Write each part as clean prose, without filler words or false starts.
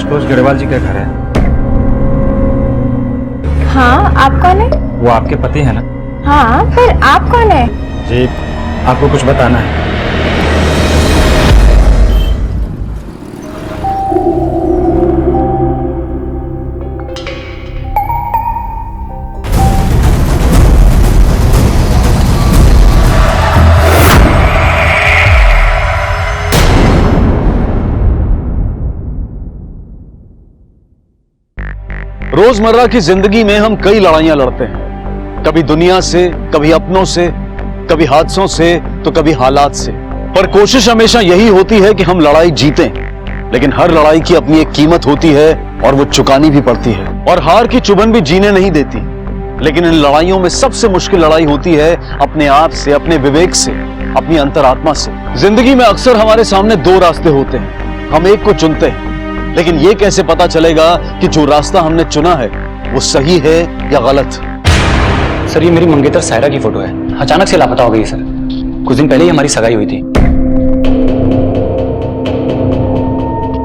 आशुतोष गढ़वाल जी का घर है। हाँ, आप कौन है? वो आपके पति है ना? हाँ, फिर आप कौन है? जी, आपको कुछ बताना है। रोजमर्रा की जिंदगी में हम कई लड़ाइयां लड़ते हैं, कभी दुनिया से, कभी अपनों से, कभी हादसों से, तो कभी हालात से। पर कोशिश हमेशा यही होती है कि हम लड़ाई जीतें। लेकिन हर लड़ाई की अपनी एक कीमत होती है और वो चुकानी भी पड़ती है। और हार की चुभन भी जीने नहीं देती। लेकिन इन लड़ाइयों में सबसे मुश्किल लड़ाई होती है अपने आप से, अपने विवेक से, अपनी अंतरात्मा से। जिंदगी में अक्सर हमारे सामने दो रास्ते होते हैं, हम एक को चुनते हैं। लेकिन ये कैसे पता चलेगा कि जो रास्ता हमने चुना है वो सही है या गलत? सर, ये मेरी मंगेतर सायरा की फोटो है। अचानक से लापता हो गई सर। कुछ दिन पहले ही हमारी सगाई हुई थी।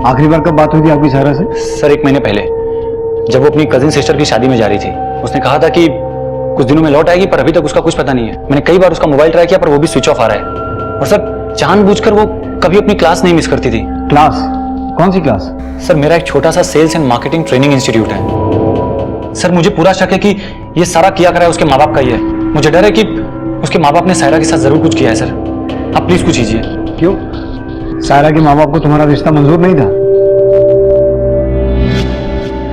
आखिरी बार कब बात हुई थी आपकी सायरा से? सर, 1 महीने पहले, जब वो अपनी कजिन सिस्टर की शादी में जा रही थी। उसने कहा था कि कुछ दिनों में लौट आएगी, पर अभी तक उसका कुछ पता नहीं है। मैंने कई बार उसका मोबाइल ट्राई किया, पर वो भी स्विच ऑफ आ रहा है। और सर, जानबूझकर वो कभी अपनी क्लास नहीं मिस करती थी। क्लास? कौन सी क्लास? सर, मेरा एक छोटा सा sales and marketing training institute है। सर, मुझे पूरा शक है कि ये सारा किया करा है उसके माँ बाप का ही है। मुझे डर है कि उसके माँ बाप ने सायरा के साथ जरूर कुछ किया है। सर, आप प्लीज कुछ कीजिए। क्यों? सायरा के माँ बाप को तुम्हारा रिश्ता मंजूर नहीं था?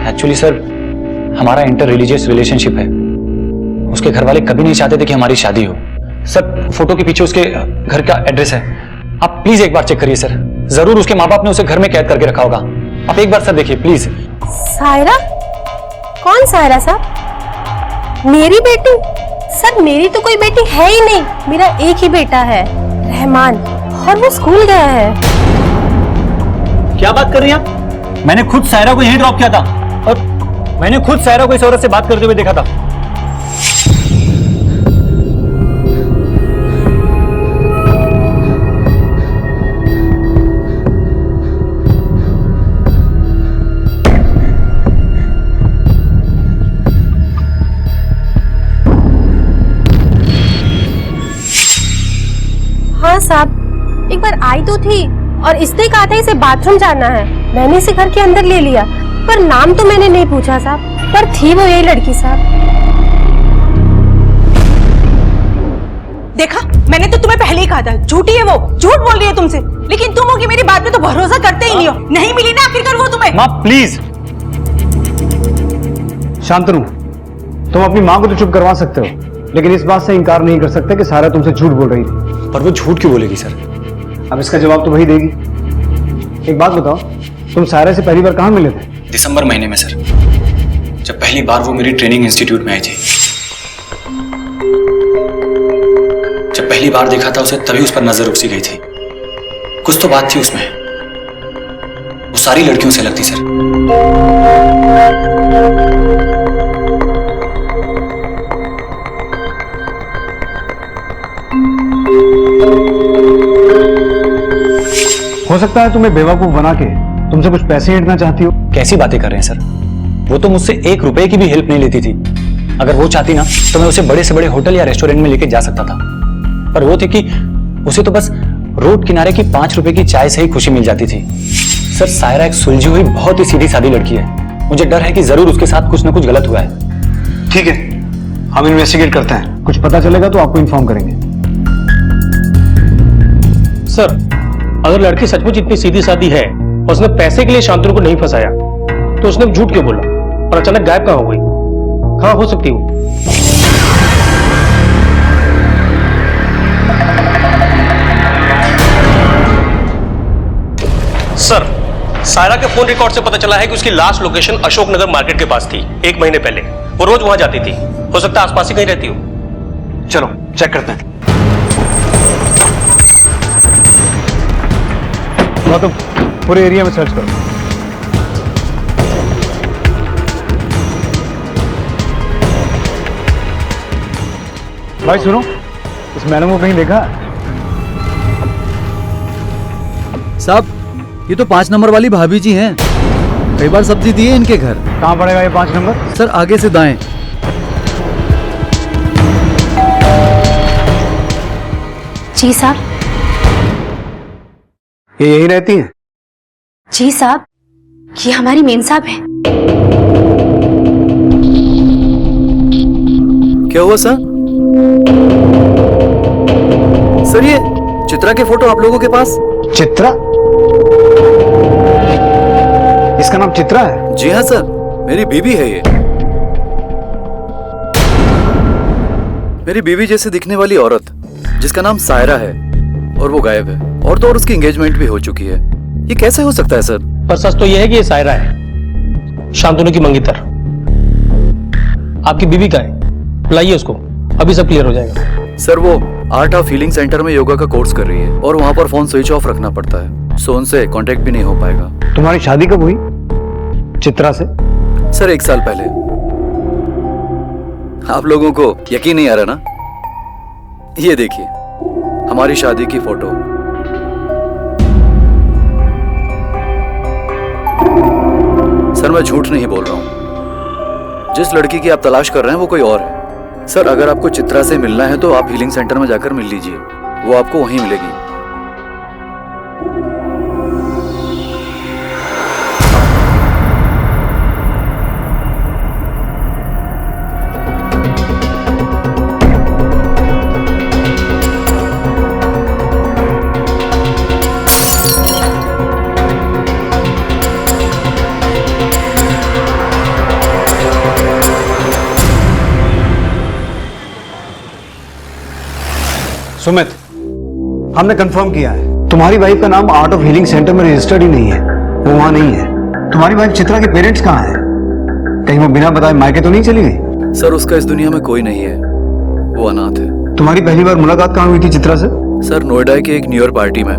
एक्चुअली सर, हमारा इंटर रिलीजियस रिलेशनशिप है। उसके घर वाले कभी नहीं चाहते थे कि हमारी शादी हो। सर, फोटो के पीछे उसके घर का एड्रेस है। आप प्लीज एक बार चेक करिए सर। जरूर उसके माँ बाप ने उसे घर में कैद करके रखा होगा। आप एक बार सर देखिए प्लीज। सायरा? कौन सायरा साहब? मेरी बेटी? सर, मेरी तो कोई बेटी है ही नहीं। मेरा एक ही बेटा है, रहमान, और वो स्कूल गया है। क्या बात कर रही हैं आप? मैंने खुद सायरा को यहीं ड्रॉप किया था और मैंने खुद सायरा को इस औरत से बात करते हुए देखा था। हाँ साहब, एक बार आई तो थी और इसने कहा था इसे बाथरूम जाना है। मैंने इसे घर के अंदर ले लिया, पर नाम तो मैंने नहीं पूछा साहब। पर थी वो यही लड़की साहब। देखा, मैंने तो तुम्हें पहले ही कहा था, झूठी है वो, झूठ बोल रही है तुमसे। लेकिन तुम हो कि मेरी बात पे तो भरोसा करते ही नहीं हो। नहीं मिली ना आखिरकार वो तुम्हें। माँ प्लीज। शांतनु, तुम अपनी माँ को तो चुप करवा सकते हो, लेकिन इस बात से इनकार नहीं कर सकते कि सायरा तुमसे झूठ बोल रही थी। पर वो झूठ क्यों बोलेगी सर? अब इसका जवाब तो वही देगी। एक बात बताओ, तुम सायरा से पहली बार कहाँ मिले थे? दिसंबर महीने में सर, जब पहली बार वो मेरी ट्रेनिंग इंस्टीट्यूट में आई थी। जब पहली बार देखा था उसे, तभी उस पर नजर उसी गई थी। कुछ तो बात थी उसमें। वो सारी लड़कियों से लगती सर। हो सकता है तुम्हें बेवकूफ बना के तुमसे कुछ पैसे ऐंठना चाहती हो। कैसी बातें कर रहे हैं सर? वो तो मुझसे 1 रुपए की भी हेल्प नहीं लेती थी। अगर वो चाहती ना, तो मैं उसे बड़े से बड़े होटल या रेस्टोरेंट में लेके जा सकता था। पर वो थी कि उसे तो बस रोड किनारे की 5 रुपए की चाय से ही खुशी मिल जाती थी। सर, सायरा एक सुलझी हुई बहुत ही सीधी सादी लड़की है। मुझे डर है कि जरूर उसके साथ कुछ ना कुछ गलत हुआ है। ठीक है, हम इन्वेस्टिगेट करते हैं। कुछ पता चलेगा तो आपको इन्फॉर्म करेंगे। सर, अगर लड़की सचमुच इतनी सीधी सादी है और उसने पैसे के लिए शांतनु को नहीं फंसाया, तो उसने झूठ क्यों बोला और अचानक गायब कहां हो गई? कहां हो सकती वो? सर, सायरा के फोन रिकॉर्ड से पता चला है कि उसकी लास्ट लोकेशन अशोकनगर मार्केट के पास थी। 1 महीने पहले वो रोज वहां जाती थी। हो सकता है आसपास ही कहीं रहती हो। चलो चेक करते हैं। तुम पूरे एरिया में सर्च करो। भाई सुनो, इस मैडम को कहीं देखा? साहब, ये तो 5 नंबर वाली भाभी जी हैं। कई बार सब्जी दी है इनके घर। कहाँ पड़ेगा ये 5 नंबर? सर आगे से दाएं। जी साहब। ये यही रहती हैं? जी साहब, ये हमारी मेन साहब है। क्या हुआ सर? सर ये चित्रा के फोटो आप लोगों के पास? चित्रा? इसका नाम चित्रा है? जी हाँ सर, मेरी बीवी है ये। मेरी बीवी जैसे दिखने वाली औरत जिसका नाम सायरा है और वो गायब है, और तो और उसकी एंगेजमेंट भी हो चुकी है। ये कैसे हो सकता है सर? पर सच तो यह है कि ये सायरा है, शांतनु की मंगेतर। आपकी बीवी का है, बुलाइए उसको, अभी सब क्लियर हो जाएगा। सर वो आर्ट ऑफ हीलिंग सेंटर में योगा का कोर्स कर रही है और वहाँ पर फोन स्विच ऑफ रखना पड़ता है, सो उनसे कांटेक्ट भी नहीं हो पाएगा। तुम्हारी शादी कब हुई चित्रा से? सर 1 साल पहले। आप लोगों को यकीन नहीं आ रहा ना? ये देखिए हमारी शादी की फोटो। सर मैं झूठ नहीं बोल रहा हूं, जिस लड़की की आप तलाश कर रहे हैं वो कोई और है। सर अगर आपको चित्रा से मिलना है तो आप हीलिंग सेंटर में जाकर मिल लीजिए, वो आपको वहीं मिलेगी। सुमित, हमने कंफर्म किया है तुम्हारी वाइफ का नाम आर्ट ऑफ हीलिंग सेंटर में रजिस्टर्ड ही नहीं है, वो वहां नहीं है। तुम्हारी वाइफ चित्रा के पेरेंट्स कहाँ हैं? कहीं वो बिना बताए मायके तो नहीं चली गई? सर उसका इस दुनिया में कोई नहीं है, वो अनाथ है। तुम्हारी पहली बार मुलाकात कहाँ हुई थी चित्रा से? सर नोएडा की एक न्यू ईयर पार्टी में।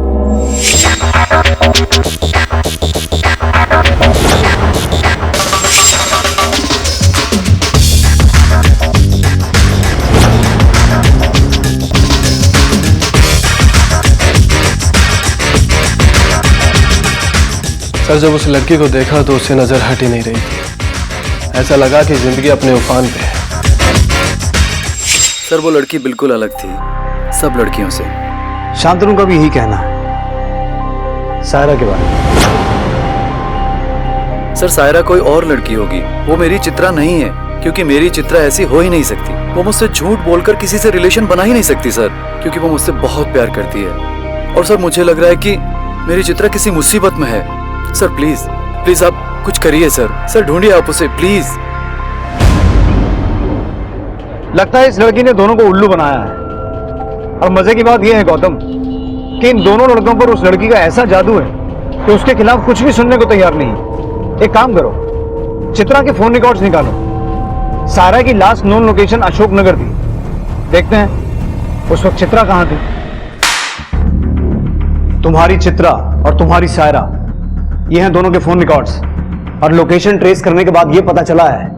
सर जब उस लड़की को देखा तो उससे नजर हट ही नहीं रही थी, ऐसा लगा कि जिंदगी अपने उफान पे है। सर वो लड़की बिल्कुल अलग थी सब लड़कियों से। शांतनु का भी यही कहना है सायरा के बारे में। सर सायरा कोई और लड़की होगी, वो मेरी चित्रा नहीं है, क्योंकि मेरी चित्रा ऐसी हो ही नहीं सकती। वो मुझसे झूठ बोलकर किसी से रिलेशन बना ही नहीं सकती सर, क्योंकि वो मुझसे बहुत प्यार करती है। और सर मुझे लग रहा है कि मेरी चित्रा किसी मुसीबत में है। सर प्लीज प्लीज आप कुछ करिए सर। सर ढूंढिए आप उसे प्लीज। लगता है इस लड़की ने दोनों को उल्लू बनाया है। और मजे की बात यह है गौतम कि इन दोनों लड़कों पर उस लड़की का ऐसा जादू है कि उसके खिलाफ कुछ भी सुनने को तैयार नहीं। एक काम करो, चित्रा के फोन रिकॉर्ड्स निकालो। सायरा की last known location Ashok Nagar थी, देखते हैं उस वक्त चित्रा कहां थी। तुम्हारी चित्रा और तुम्हारी सायरा, ये हैं दोनों के फोन रिकॉर्ड्स। और लोकेशन ट्रेस करने के बाद ये पता चला है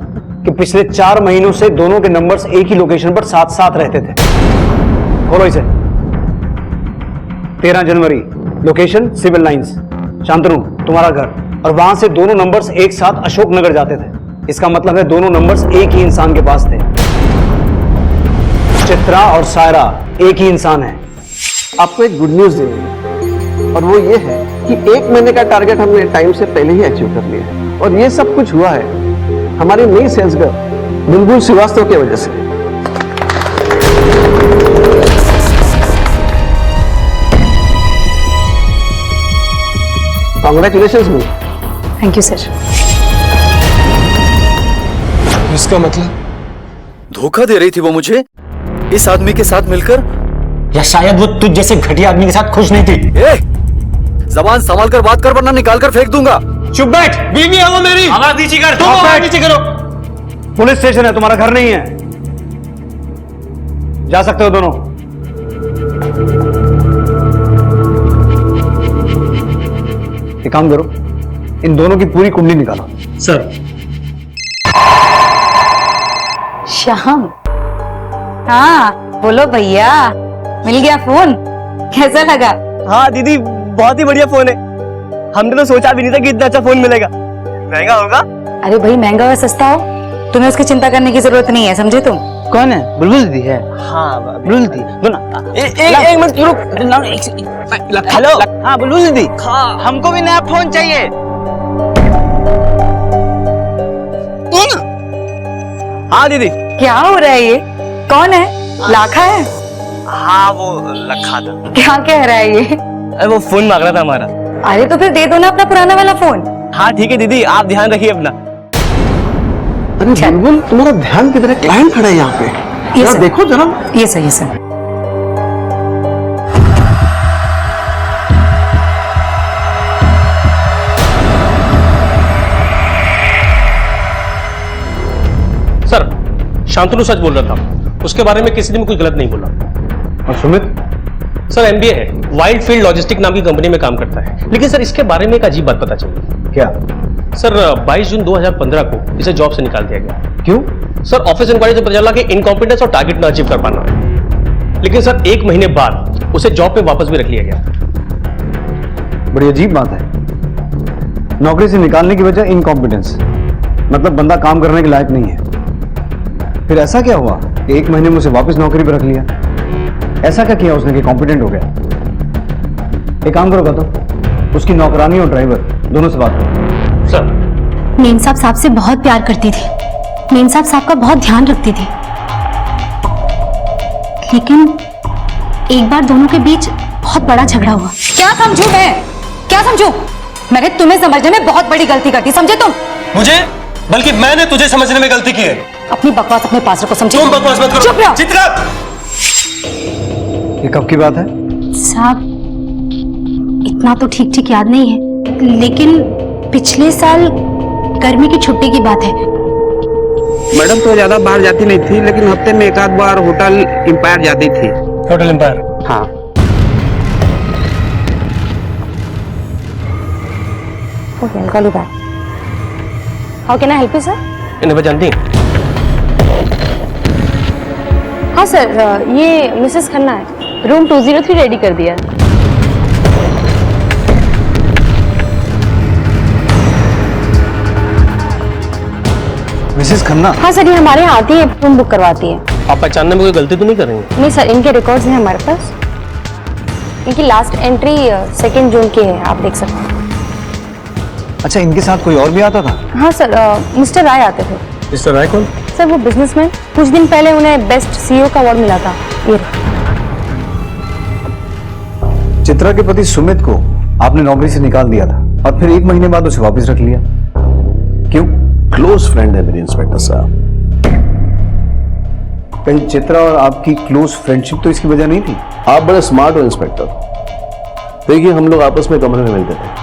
कि पिछले 4 महीनों से दोनों के नंबर्स एक ही लोकेशन पर साथ साथ रहते थे। खोलो इसे। 13 जनवरी, लोकेशन सिविल लाइंस, शांतनु तुम्हारा घर, और वहां से दोनों नंबर्स एक साथ अशोक नगर जाते थे। इसका मतलब है दोनों नंबर्स एक ही इंसान के पास थे। चित्रा और सायरा एक ही इंसान है। आपको एक गुड न्यूज देंगे, और वो ये है कि 1 महीने का टारगेट हमने टाइम से पहले ही अचीव कर लिया है। और ये सब कुछ हुआ है हमारी नई सेल्स गर्ल बुलबुल श्रीवास्तव की वजह से। Congratulations bull. Thank you sir. इसका मतलब धोखा दे रही थी वो मुझे इस आदमी के साथ मिलकर, या शायद वो तुझ जैसे घटिया आदमी के साथ खुश नहीं थी। ए, जबान संभाल कर बात कर वरना निकाल कर फेंक दूंगा। चुप बैठ, बीवी है वो मेरी। आवाज नीचे कर, तुम आवाज नीचे करो। पुलिस स्टेशन है, तुम्हारा घर नहीं है। जा सकते हो दोनों। एक काम करो, इन दोनों की पूरी कुंडली निकालो। सर श्याम, हाँ बोलो भैया, मिल गया फोन, कैसा लगा? हाँ दीदी, बहुत ही बढ़िया फोन है। हमने तो सोचा भी नहीं था कि इतना अच्छा फोन मिलेगा। महंगा होगा? अरे भाई महंगा और सस्ता हो, तुम्हें उसकी चिंता करने की जरूरत नहीं है, समझे तुम? कौन है? बुलबुल दीदी है? हाँ बुलबुल दीदी। एक मिनट रुक। हेलो, हाँ बुलबुल दीदी, हमको भी नया फोन चाहिए। हाँ दीदी। क्या हो रहा है ये? कौन है? लाखा है? हाँ वो लखा था। क्या कह रहा है ये? अरे वो फोन मांग रहा था हमारा। अरे तो फिर दे दो ना अपना पुराना वाला फोन। हाँ ठीक है दीदी, आप ध्यान रखिए अपना। अरे बुलबुल, तुम्हारा ध्यान किधर है? क्लाइंट खड़ा है यहाँ पे, ये जरा सर। देखो जरा। ये सही सर। सर, शांतनु सच बोल रहा था, उसके बारे में किसी ने भी कुछ गलत नहीं बोला। और सुमित? सर एमबीए है, वाइल्ड फील्ड लॉजिस्टिक नाम की कंपनी में काम करता है। लेकिन सर इसके बारे में एक अजीब बात पता चली। क्या? सर 22 जून 2015 को इसे जॉब से निकाल दिया गया। क्यों? सर ऑफिस इंक्वायरी से पता चला कि इनकॉम्पिटेंस और टारगेट न अचीव कर पाना। लेकिन सर 1 महीने बाद उसे जॉब पे वापस भी रख लिया गया। बड़ी अजीब बात है। नौकरी से निकालने की वजह इनकॉम्पिटेंस, मतलब बंदा काम करने के लायक नहीं है। फिर ऐसा क्या हुआ कि 1 महीने में उसे वापस नौकरी पर रख लिया? ऐसा क्या किया उसने कि कॉम्पिटेंट हो गया? एक काम करो तो उसकी नौकरानी और ड्राइवर दोनों से बात करो। सर मेम साहब से बहुत प्यार करती थी, मेम साहब का बहुत ध्यान रखती थी, लेकिन एक बार दोनों के बीच बहुत बड़ा झगड़ा हुआ। क्या समझू मैं? क्या समझू? मैंने तुम्हें समझने में बहुत बड़ी गलती कर दी, समझे तुम? मुझे? बल्कि मैंने तुझे समझने में गलती की है। अपनी बकवास अपने पास रखो, समझे? तुम बकवास मत करो। चुप रहो। चित्रा! ये कब की बात है? साहब इतना तो ठीक ठीक याद नहीं है, लेकिन पिछले साल गर्मी की छुट्टी की बात है। मैडम तो ज्यादा बाहर जाती नहीं थी, लेकिन हफ्ते में एक आध बार होटल एम्पायर जाती थी। Hotel empire? हाँ। Okay, I'll call you back. How can I help you, sir? इन्हें वो जानती हैं? हाँ सर, ये मिसेस खन्ना है, रूम 203 रेडी कर दिया है। मिसेस खन्ना? हाँ सर, ये हमारे यहाँ आती है, रूम बुक करवाती है। आप पहचानने में कोई गलती तो नहीं कर रही हैं? नहीं सर, इनके रिकॉर्ड्स हैं हमारे पास। इनकी लास्ट एंट्री 2 जून की है, आप देख सकते हैं। अच्छा, इनके साथ कोई और भी आता था? हाँ सर, मिस्टर राय आते थे। मिस्टर राय कौन? सर वो बिजनेसमैन, कुछ दिन पहले उन्हें बेस्ट सीईओ का अवार्ड मिला था। ये चित्रा के पति सुमित को आपने नौकरी से निकाल दिया था और फिर 1 महीने बाद उसे वापस रख लिया, क्यों? क्लोज फ्रेंड है मेरे इंस्पेक्टर साहब। कहीं चित्रा और आपकी क्लोज फ्रेंडशिप तो इसकी वजह नहीं थी? आप बड़े स्मार्ट हो इंस्पेक्टर। देखिए, हम लोग आपस में कमरे में मिलते थे,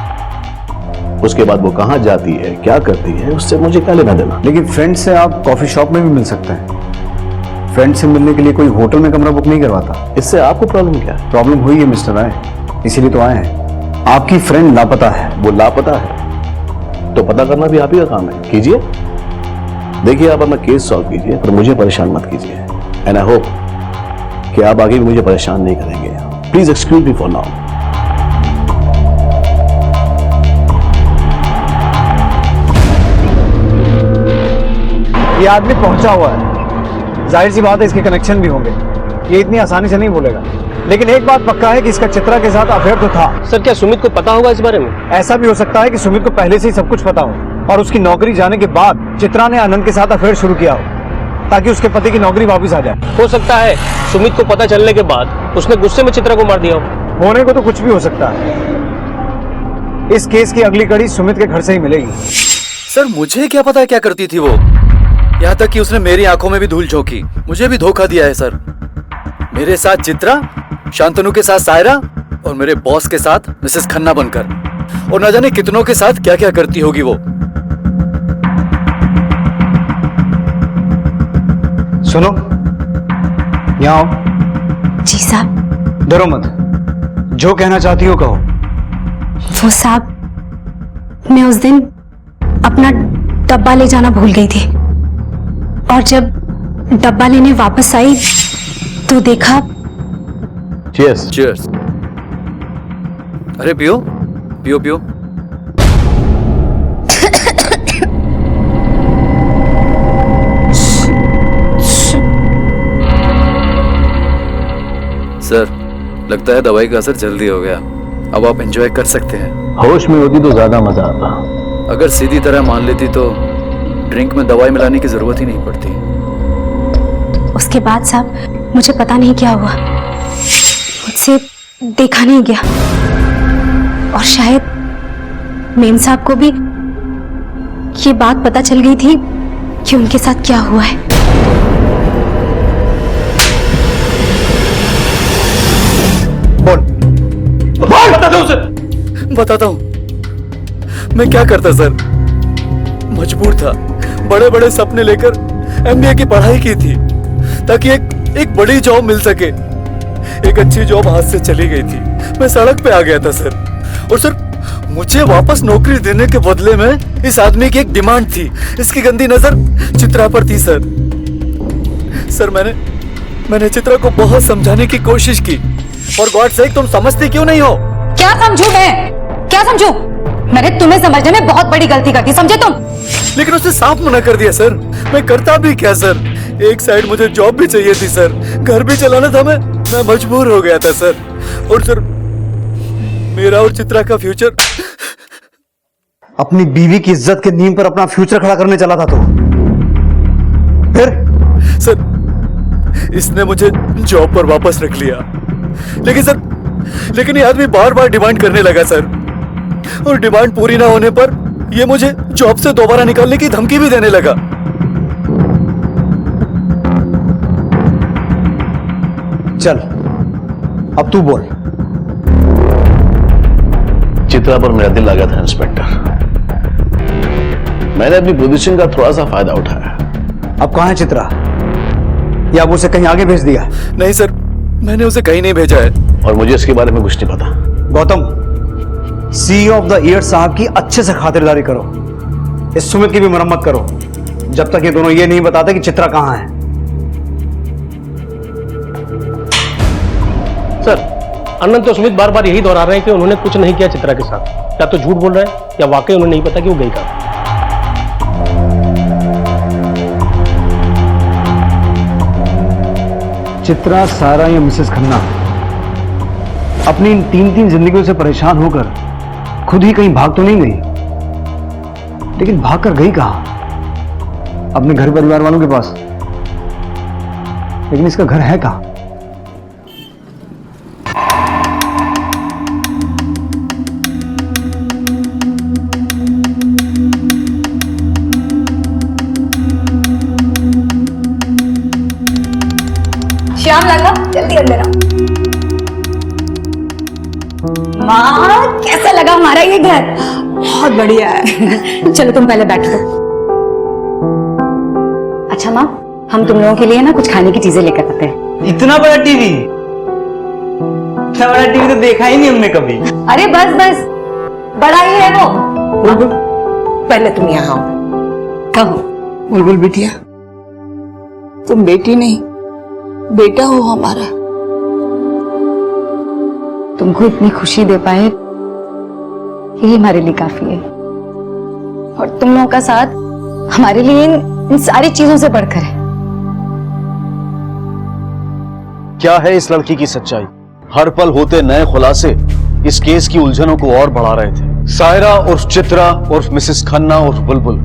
उसके बाद वो कहां जाती है, क्या करती है, उससे मुझे क्या लेना देना। लेकिन फ्रेंड से आप कॉफी शॉप में भी मिल सकते हैं। फ्रेंड से मिलने के लिए कोई होटल में कमरा बुक नहीं करवाता। इससे आपको प्रॉब्लम क्या है? प्रॉब्लम हुई है मिस्टर राय, इसीलिए तो आए हैं। आपकी फ्रेंड लापता है। वो लापता है तो पता करना भी आप ही का काम है, कीजिए। देखिए, आप अपना केस सॉल्व कीजिए, पर मुझे परेशान मत कीजिए। एंड आई होप कि आप आगे भी मुझे परेशान नहीं करेंगे। Please excuse me for now. ये आदमी पहुंचा हुआ है, जाहिर सी बात है इसके कनेक्शन भी होंगे। ये इतनी आसानी से नहीं बोलेगा, लेकिन एक बात पक्का है कि इसका चित्रा के साथ अफेयर तो था। सर क्या सुमित को पता होगा इस बारे में? ऐसा भी हो सकता है कि सुमित को पहले से ही सब कुछ पता हो और उसकी नौकरी जाने के बाद चित्रा ने आनंद के साथ अफेयर शुरू किया हो ताकि उसके पति की नौकरी वापस आ जाए। हो सकता है सुमित को पता चलने के बाद उसने गुस्से में चित्रा को मार दिया हो। होने को तो कुछ भी हो सकता है। इस केस की अगली कड़ी सुमित के घर से ही मिलेगी। सर मुझे क्या पता है क्या करती थी वो, यहाँ तक कि उसने मेरी आंखों में भी धूल झोंकी। मुझे भी धोखा दिया है सर। मेरे साथ चित्रा, शांतनु के साथ सायरा और मेरे बॉस के साथ मिसेस खन्ना बनकर, और न जाने कितनों के साथ क्या क्या करती होगी वो। सुनो, यहाँ आओ। जी साहब। डरो मत, जो कहना चाहती हो कहो। वो साहब, मैं उस दिन अपना डब्बा ले जाना भूल गई थी और जब डब्बा लेने वापस आई तो देखा। Cheers. Cheers. अरे पियो पियो पियो। सर, लगता है दवाई का असर जल्दी हो गया। अब आप एंजॉय कर सकते हैं। होश में होती तो ज्यादा मजा आता। अगर सीधी तरह मान लेती तो ड्रिंक में दवाई मिलाने की जरूरत ही नहीं पड़ती। उसके बाद साहब मुझे पता नहीं क्या हुआ, मुझसे देखा नहीं गया और शायद मेम साहब को भी ये बात पता चल गई थी कि उनके साथ क्या हुआ है। बताता हूँ मैं क्या करता सर। मजबूर था, बड़े बड़े सपने लेकर एमबीए की पढ़ाई की थी ताकि एक बड़ी जॉब मिल सके। एक अच्छी जॉब हाथ से चली गई थी, मैं सड़क पे आ गया था सर। और सर मुझे वापस नौकरी देने के बदले में इस आदमी की एक डिमांड थी। इसकी गंदी नजर चित्रा पर थी सर। सर मैंने चित्रा को बहुत समझाने की कोशिश की, और गॉड सेक तुम समझती क्यों नहीं हो? क्या समझू मैं, क्या समझू? मैंने तुम्हें समझने में बहुत बड़ी गलती कर दी, समझे तुम? लेकिन उसने साफ मना कर दिया सर। मैं करता भी क्या सर? एक साइड मुझे जॉब भी चाहिए थी सर, घर भी चलाना था। मैं मजबूर हो गया था सर। और सर मेरा और चित्रा का फ्यूचर। अपनी बीवी की इज्जत के नींव पर अपना फ्यूचर खड़ा करने चला था तो फिर? सर इसने मुझे जॉब पर वापस रख लिया, लेकिन ये आदमी बार बार डिमांड करने लगा सर। और डिमांड पूरी ना होने पर ये मुझे जॉब से दोबारा निकालने की धमकी भी देने लगा। चल अब तू बोल। चित्रा पर मेरा दिल लगा था इंस्पेक्टर। मैंने अपनी पोजीशन का थोड़ा सा फायदा उठाया। अब कहां है चित्रा? या अब उसे कहीं आगे भेज दिया? नहीं सर, मैंने उसे कहीं नहीं भेजा है। और मुझे इसके बारे में कुछ नहीं पता। Gautam, CEO of the year साहब की अच्छे से खातिरदारी करो, इस सुमित की भी मरम्मत करो, जब तक ये दोनों ये नहीं बताते कि चित्रा कहां है। सर अनंत तो सुमित बार बार यही दोहरा रहे हैं कि उन्होंने कुछ नहीं किया चित्रा के साथ। या तो झूठ बोल रहे हैं या वाकई उन्हें नहीं पता कि वो गई कहां। चित्रा, सारा या मिसेस खन्ना अपनी इन तीन जिंदगियों से परेशान होकर खुद ही कहीं भाग तो नहीं गई, लेकिन भाग कर गई कहां? अपने घर परिवार वालों के पास। लेकिन इसका घर है कहां? श्याम लाला जल्दी अंदर आओ। माँ कैसा लगा हमारा ये घर? बहुत बढ़िया है। चलो तुम पहले बैठो। अच्छा माँ, हम तुम लोगों के लिए ना कुछ खाने की चीजें लेकर आते हैं। इतना बड़ा टीवी? इतना बड़ा टीवी तो देखा ही नहीं हमने कभी। अरे बस बस, बड़ा ही है वो। बुलबुल पहले तुम यहाँ आओ। कहो। बुलबुल बिटिया, तुम बेटी नहीं बेटा हो हमारा। तुमको इतनी खुशी दे पाए यही हमारे लिए काफी है, और तुम लोगों का साथ हमारे लिए इन सारी चीजों से बढ़कर है। क्या है इस लड़की की सच्चाई? हर पल होते नए खुलासे इस केस की उलझनों को और बढ़ा रहे थे। सायरा उर्फ चित्रा उर्फ मिसेस खन्ना उर्फ बुलबुल,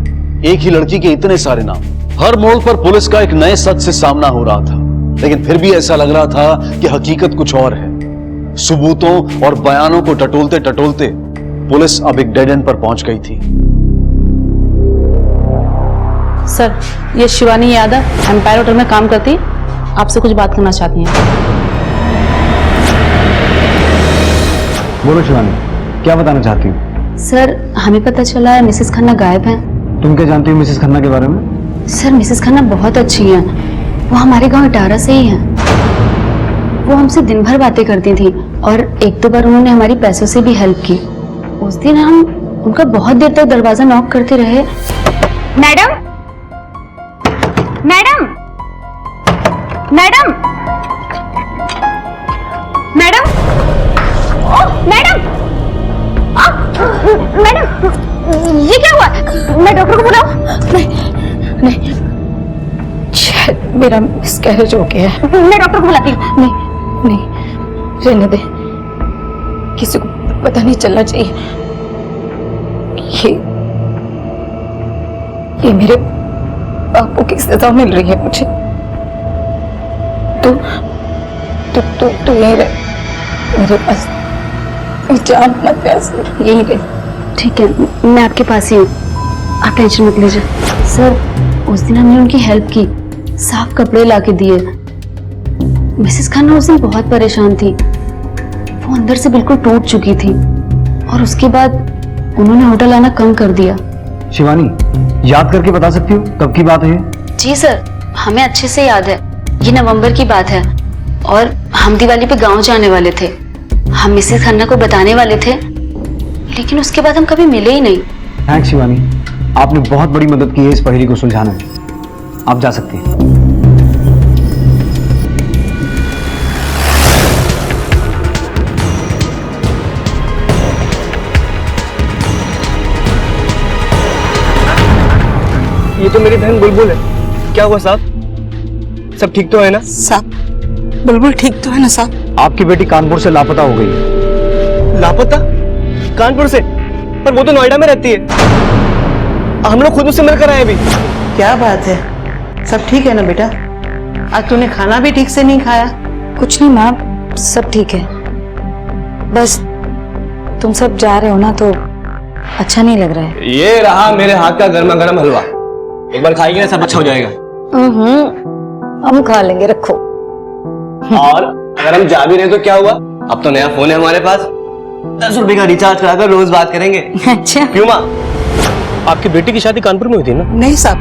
एक ही लड़की के इतने सारे नाम। हर मोड़ पर पुलिस का एक नए सच से सामना हो रहा था, लेकिन फिर भी ऐसा लग रहा था कि हकीकत कुछ और है। सबूतों और बयानों को टटोलते टटोलते पुलिस अब एक डेड एंड पर पहुंच गई थी। सर, ये शिवानी यादव एम्पायर होटल में काम करती, आपसे कुछ बात करना चाहती हैं। बोलो शिवानी, क्या बताना चाहती हो? सर, हमें पता चला है मिसेस खन्ना गायब हैं। तुम क्या जानती हो मिसेस खन्ना के बारे में? सर, मिसेस खन्ना बहुत अच्छी हैं। वो हमारे गांव इटारा से ही हैं। वो हमसे दिन भर बातें करती थी और एक दो बार उन्होंने हमारी पैसों से भी हेल्प की। उस दिन हम उनका बहुत देर तक दरवाजा नॉक करते रहे। Madam, madam, madam, madam, madam, madam, ये क्या हुआ? मैं डॉक्टर को बुलाऊं? नहीं, नहीं, शायद मेरा मिसकैरेज हो गया है। मैं डॉक्टर को बुलाती हूँ। नहीं, नहीं, रहने दे, किसी को पता नहीं चलना चाहिए। ये मेरे पापों की सजा मिल रही है मुझे। तू यहीं रह मेरे पास, जान मत ऐसे, यहीं रह। ठीक है, मैं आपके पास ही हूँ, आप टेंशन मत लीजिए। सर, उस दिन हमने उनकी हेल्प की, साफ कपड़े लाके दिए। मिसेस खन्ना उस दिन बहुत परेशान थी, वो अंदर से बिल्कुल टूट चुकी थी, और उसके बाद उन्होंने होटल आना कम कर दिया। शिवानी, याद करके बता सकती हो कब की बात है ये? जी सर, हमें अच्छे से याद है। ये नवंबर की बात है और हम दिवाली पे गांव जाने वाले थे। हम मिसेस खन्ना को बताने वाले थे, लेकिन उसके बाद हम कभी मिले ही नहीं। थैंक्स शिवानी, आपने बहुत बड़ी मदद की है इस पहेली को सुलझाने में। आप जा सकती हैं। ये तो मेरी बहन बुलबुल है। क्या हुआ साहब? सब ठीक तो है ना? साहब, बुलबुल ठीक तो है ना साहब? आपकी बेटी कानपुर से लापता हो गई है। लापता? कानपुर से? पर वो तो नोएडा में रहती है। हम लोग खुद उससे मिलकर आए अभी। क्या बात है, सब ठीक है ना बेटा? आज तूने खाना भी ठीक से नहीं खाया? कुछ नहीं माँ, सब ठीक है। बस तुम सब जा रहे हो ना तो अच्छा नहीं लग रहा है। ये रहा मेरे हाथ का गर्मा गर्म हलवा, एक बार खाएंगे ना सब अच्छा हो जाएगा। हम खा लेंगे, रखो। और अगर हम जा भी रहे तो क्या हुआ, अब तो नया फोन है हमारे पास, 10 रुपए का रिचार्ज कराकर रोज बात करेंगे। अच्छा, क्यों माँ? आपकी बेटी की शादी कानपुर में हुई थी ना? नहीं साहब,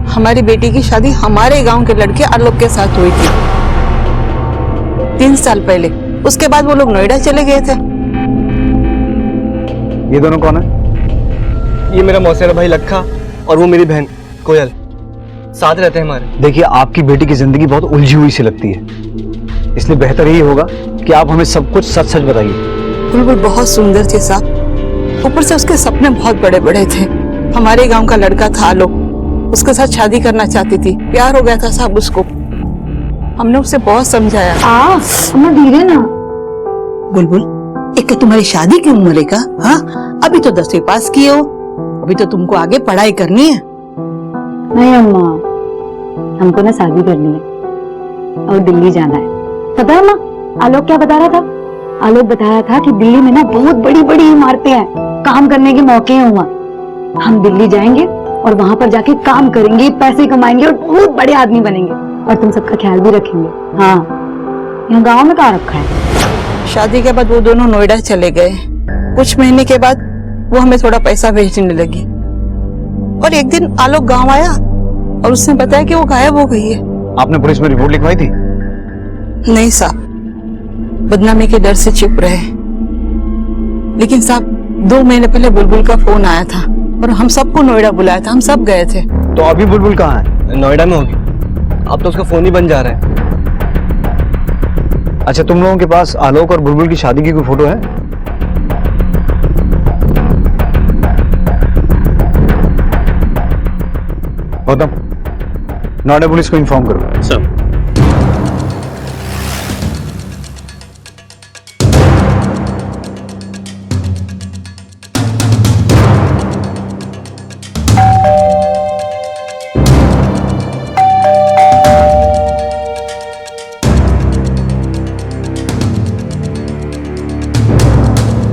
हमारी बेटी की शादी हमारे गांव के लड़के आलोक के साथ हुई थी 3 साल पहले। उसके बाद वो लोग नोएडा चले गए थे। ये दोनों कौन है? ये मेरा मौसेरा भाई लखा और वो मेरी बहन कोयल, साथ रहते हैं हमारे। देखिए, आपकी बेटी की जिंदगी बहुत उलझी हुई सी लगती है, इसलिए बेहतर यही होगा कि आप हमें सब कुछ सच सच बताइए। बुलबुल बहुत सुंदर थी साहब, ऊपर से उसके सपने बहुत बड़े बड़े थे। हमारे गांव का लड़का था आलोक, उसके साथ शादी करना चाहती थी, प्यार हो गया था साहब उसको। हमने उसे बहुत समझाया। धीरे ना। बुलबुल, एक तुम्हारी शादी की उम्र है का? हाँ, अभी तो 10वीं पास किए हो, अभी तो तुमको आगे पढ़ाई करनी है। नहीं अम्मा, हमको ना शादी करनी है और दिल्ली जाना है। पता है माँ, आलोक क्या बता रहा था? आलोक बता रहा था कि दिल्ली में ना बहुत बड़ी बड़ी इमारतें हैं, काम करने के मौके हैं वहाँ। हम दिल्ली जाएंगे और वहाँ पर जाके काम करेंगे, पैसे कमाएंगे और बहुत बड़े आदमी बनेंगे, और तुम सबका ख्याल भी रखेंगे। हाँ, यहाँ गाँव में कहाँ रखा है। शादी के बाद वो दोनों नोएडा चले गए। कुछ महीने के बाद वो हमें थोड़ा पैसा भेजने लगी, और एक दिन आलोक गांव आया और उसने बताया कि वो गायब हो गई है। आपने पुलिस में रिपोर्ट लिखवाई थी? नहीं साहब, बदनामी के डर से चुप रहे। लेकिन साहब, 2 महीने पहले बुलबुल का फोन आया था और हम सबको नोएडा बुलाया था, हम सब गए थे। तो अभी बुलबुल कहाँ है? नोएडा में होगी, अब तो उसका फोन ही बन जा रहा है। अच्छा, तुम लोगों के पास आलोक और बुलबुल की शादी की कोई फोटो है? गौतम, नोएडा पुलिस को इन्फॉर्म करो। सर।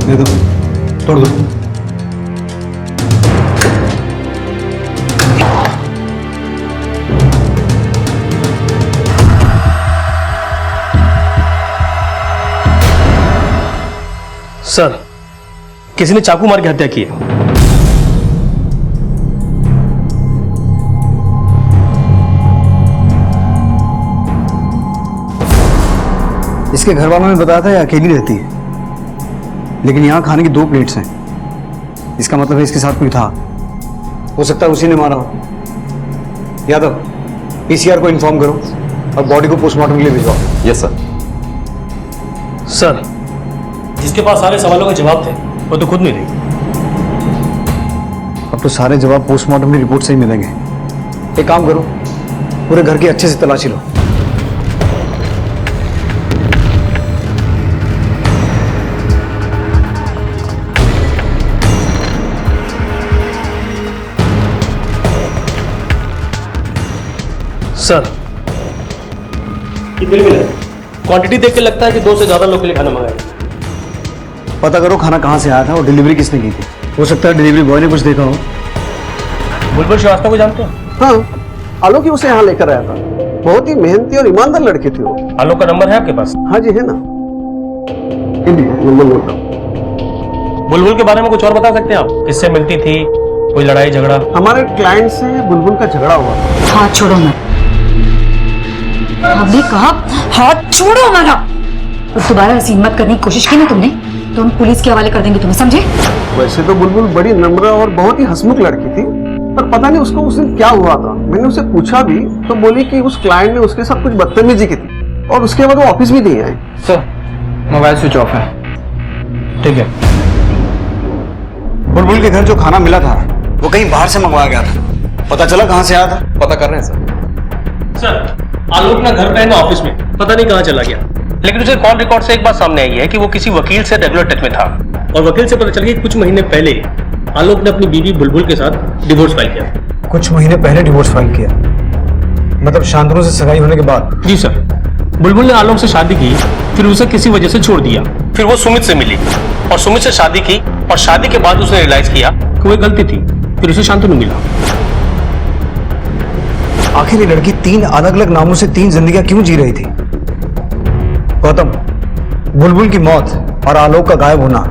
दे दो, तोड़ दो। सर, किसी ने चाकू मार के हत्या की है। इसके घर वालों ने बताया था ये अकेली रहती है, लेकिन यहाँ खाने की 2 प्लेट्स हैं। इसका मतलब है इसके साथ कोई था, हो सकता है उसी ने मारा हो। यादव, पीसीआर को इन्फॉर्म करो और बॉडी को पोस्टमार्टम के लिए भिजवाओ। Yes sir. सर, जिसके पास सारे सवालों के जवाब थे वो तो खुद नहीं रही। अब तो सारे जवाब पोस्टमार्टम की रिपोर्ट से ही मिलेंगे। एक काम करो, पूरे घर की अच्छे से तलाशी लो। सर कितने मिला? क्वांटिटी देख के लगता है कि 2 से ज्यादा लोग के लिए खाना मंगाया। पता करो खाना कहाँ से आया था और डिलीवरी किसने की थी। हो सकता है डिलीवरी बॉय ने कुछ देखा हो। बुलबुल श्रीवास्तव को जानते हो? हाँ, आलोक ही उसे यहाँ लेकर आया था। बहुत ही मेहनती और ईमानदार लड़की थी वो। आलोक का नंबर है आपके पास? हाँ जी, है ना। नंबर बोल रहा हूँ। बुलबुल के बारे में कुछ और बता सकते हैं आप? किससे मिलती थी? कोई लड़ाई झगड़ा? हमारे क्लाइंट से बुलबुल का झगड़ा हुआ। हाथ छोड़ो मत। अभी कहा हाथ छोड़ो हमारा। और दोबारा ऐसी हिम्मत करने की कोशिश की ना तुमने तो हम पुलिस के हवाले कर देंगे तुम्हें, समझे? वैसे तो बुलबुल बड़ी नम्र और बहुत ही हंसमुख लड़की थी, पर पता नहीं उसको उस दिन क्या हुआ था। मैंने उसे पूछा भी तो बोली कि उस क्लाइंट ने उसके साथ कुछ बदतमीजी की थी और उसके बाद वो ऑफिस भी नहीं आई। सर मोबाइल स्विच ऑफ है। ठीक है। बुलबुल के घर जो खाना मिला था वो कहीं बाहर से मंगवाया गया था। पता चला कहाँ से आया था? पता कर रहे हैं सर। सर आलोक ना घर पे है ना ऑफिस में, पता नहीं कहाँ चला गया। लेकिन उसे कॉल रिकॉर्ड से एक बात सामने आई है कि वो किसी वकील से रेगुलर टच में था और वकील से पता चल गया कि कुछ महीने पहले आलोक ने अपनी बीवी बुलबुल के साथ डिवोर्स फाइल किया। कुछ महीने पहले डिवोर्स फाइल किया? मतलब शांतनु से सगाई होने के बाद? जी सर। बुलबुल ने आलोक से शादी की, फिर उसे किसी वजह से छोड़ दिया। फिर वो सुमित से मिली और सुमित से शादी की और शादी के बाद उसने रियलाइज किया कि वो गलती थी, फिर उसे शांतनु मिला। आखिर ये लड़की 3 अलग अलग नामों से 3 जिंदगियां क्यों जी रही थी? गौतम, बुलबुल की मौत और आलोक का गायब होना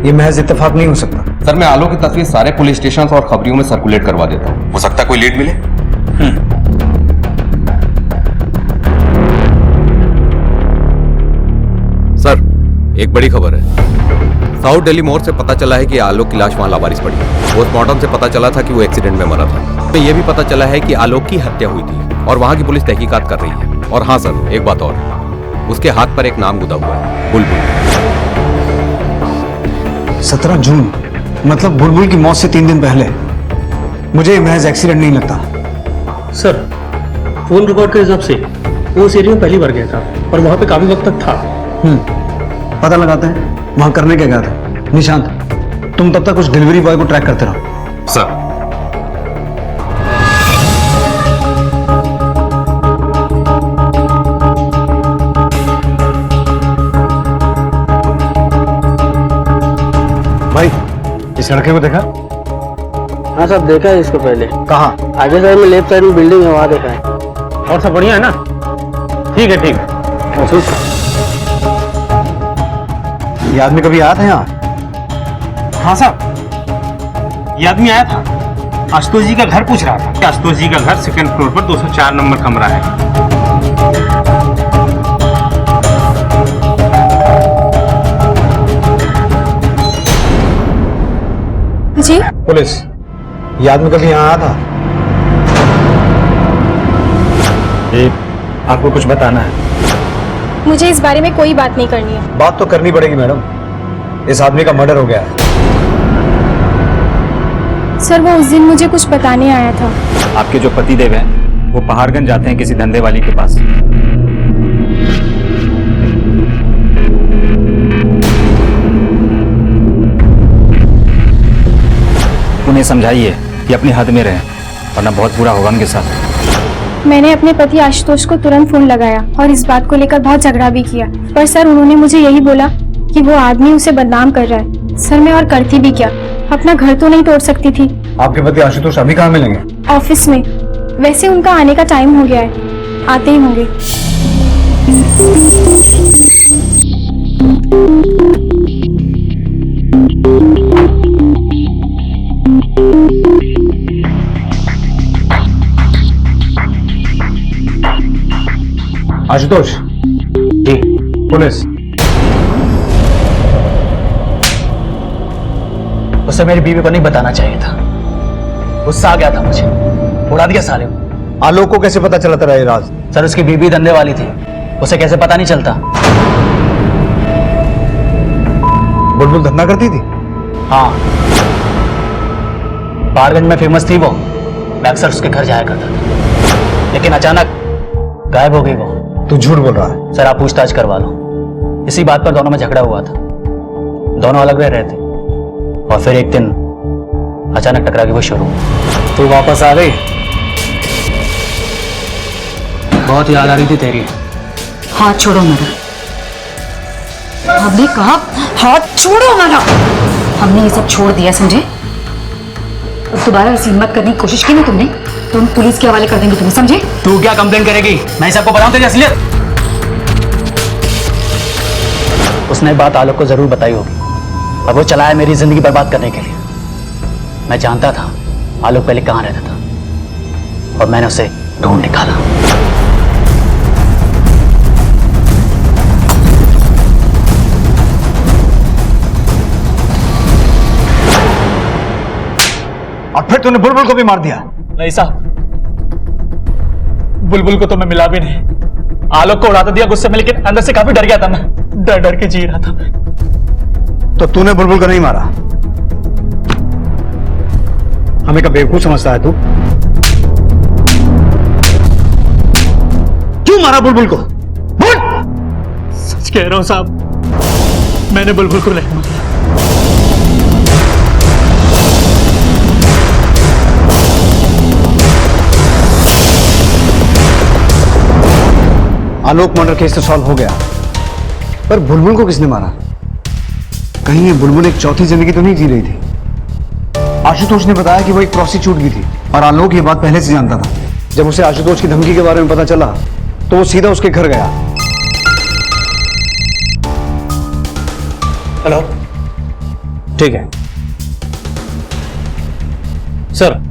ये महज इत्तेफाक नहीं हो सकता। सर मैं आलोक की तस्वीर सारे पुलिस स्टेशन और खबरियों में सर्कुलेट करवा देता हूँ। हो सकता है कोई लीड मिले। सर एक बड़ी खबर है। साउथ दिल्ली मोड़ से पता चला है कि आलोक की लाश वहां लावारिस पड़ी है। पोस्टमार्टम से पता चला था कि वो एक्सीडेंट में मरा था। तो ये भी पता चला है कि आलोक की हत्या हुई थी और वहां की पुलिस तहकीकात कर रही है। और हाँ सर, एक बात और, उसके हाथ पर एक नाम गुदा हुआ है, बुलबुल। 17 जून, मतलब बुलबुल की मौत से 3 दिन पहले। मुझे महज एक्सीडेंट नहीं लगता। सर फोन रिकॉर्ड के हिसाब से वो उस एरिया में पहली बार गया था और वहां पे काफी वक्त तक था। पता लगाते हैं वहां करने क्या गया था। निशांत, तुम तब तक कुछ डिलीवरी बॉय को ट्रैक करते रहो। सर भाई, इस लड़के को देखा? हाँ साहब, देखा है इसको पहले। कहाँ? आगे साइड में लेफ्ट साइड में बिल्डिंग है, वहाँ देखा है। और सब बढ़िया है ना? ठीक है, ठीक। ये आदमी कभी आया था यहाँ? हाँ साहब, ये आदमी आया था। आशुतोष जी का घर पूछ रहा था कि आशुतोष जी का घर 2nd फ्लोर पर 204 नंबर कमरा है। जी पुलिस, ये आदमी कभी यहाँ आया था? आपको कुछ बताना है? मुझे इस बारे में कोई बात नहीं करनी है। बात तो करनी पड़ेगी मैडम, इस आदमी का मर्डर हो गया है। सर वो उस दिन मुझे कुछ बताने आया था। आपके जो पतिदेव हैं वो पहाड़गंज जाते हैं किसी धंधे वाली के पास। उन्हें समझाइए कि अपनी हद में रहें वरना बहुत बुरा होगा उनके साथ। मैंने अपने पति आशुतोष को तुरंत फोन लगाया और इस बात को लेकर बहुत झगड़ा भी किया, पर सर उन्होंने मुझे यही बोला कि वो आदमी उसे बदनाम कर रहा है। सर मैं और करती भी क्या, अपना घर तो नहीं तोड़ सकती थी। आपके पति आशुतोष अभी कहाँ मिलेंगे? ऑफिस में। वैसे उनका आने का टाइम हो गया है, आते ही होंगे। आशुतोष जी, पुलिस। उसे मेरी बीवी को नहीं बताना चाहिए था, गुस्सा आ गया था मुझे, उड़ा दिया साले को। आलोक को कैसे पता चला तेरा ये राज? सर उसकी बीवी धंधे वाली थी, उसे कैसे पता नहीं चलता? बुलबुल धंधा करती थी? हाँ, पहाड़गंज में फेमस थी वो, मैं अक्सर उसके घर जाया करता था, लेकिन अचानक गायब हो गई वो। तू झूठ बोल रहा है। सर आप पूछताछ करवा लो, इसी बात पर दोनों में झगड़ा हुआ था, दोनों अलग रह रहे थे और फिर एक दिन अचानक टकरा के वो शुरू। तू वापस आ गई? बहुत याद आ रही थी तेरी। हाथ छोड़ो मेरा। हमने कहा हाथ छोड़ो मेरा। हमने ये सब छोड़ दिया, समझे? अब दोबारा ऐसी हिम्मत करने की कोशिश की ना तुमने तो हम पुलिस के हवाले कर देंगे तुम्हें, समझे? तू क्या कंप्लेन करेगी? मैं सबको बताऊं तेरी असलियत। उसने बात आलोक को जरूर बताई होगी और वो चला है मेरी जिंदगी बर्बाद करने के लिए। मैं जानता था आलोक पहले कहां रहता था और मैंने उसे ढूंढ निकाला। और फिर तूने बुलबुल को भी मार दिया। नहीं साहब, बुलबुल को तो मैं मिला भी नहीं। आलोक को उड़ा तो दिया गुस्से में, लेकिन अंदर से काफी डर गया था। मैं डर डर के जी रहा था। तो तूने बुलबुल को नहीं मारा? हमें का बेवकूफ समझता है तू? क्यों मारा बुलबुल को? बोल। सच कह रहा हूं साहब, मैंने बुलबुल को नहीं मारा। आलोक मर्डर केस तो सॉल्व हो गया, पर बुलबुल को किसने मारा? कहीं ये बुलबुल एक चौथी जिंदगी तो नहीं जी रही थी? आशुतोष ने बताया कि वो एक प्रोस्टिट्यूट की थी और आलोक ये बात पहले से जानता था। जब उसे आशुतोष की धमकी के बारे में पता चला तो वो सीधा उसके घर गया। हेलो, ठीक है सर।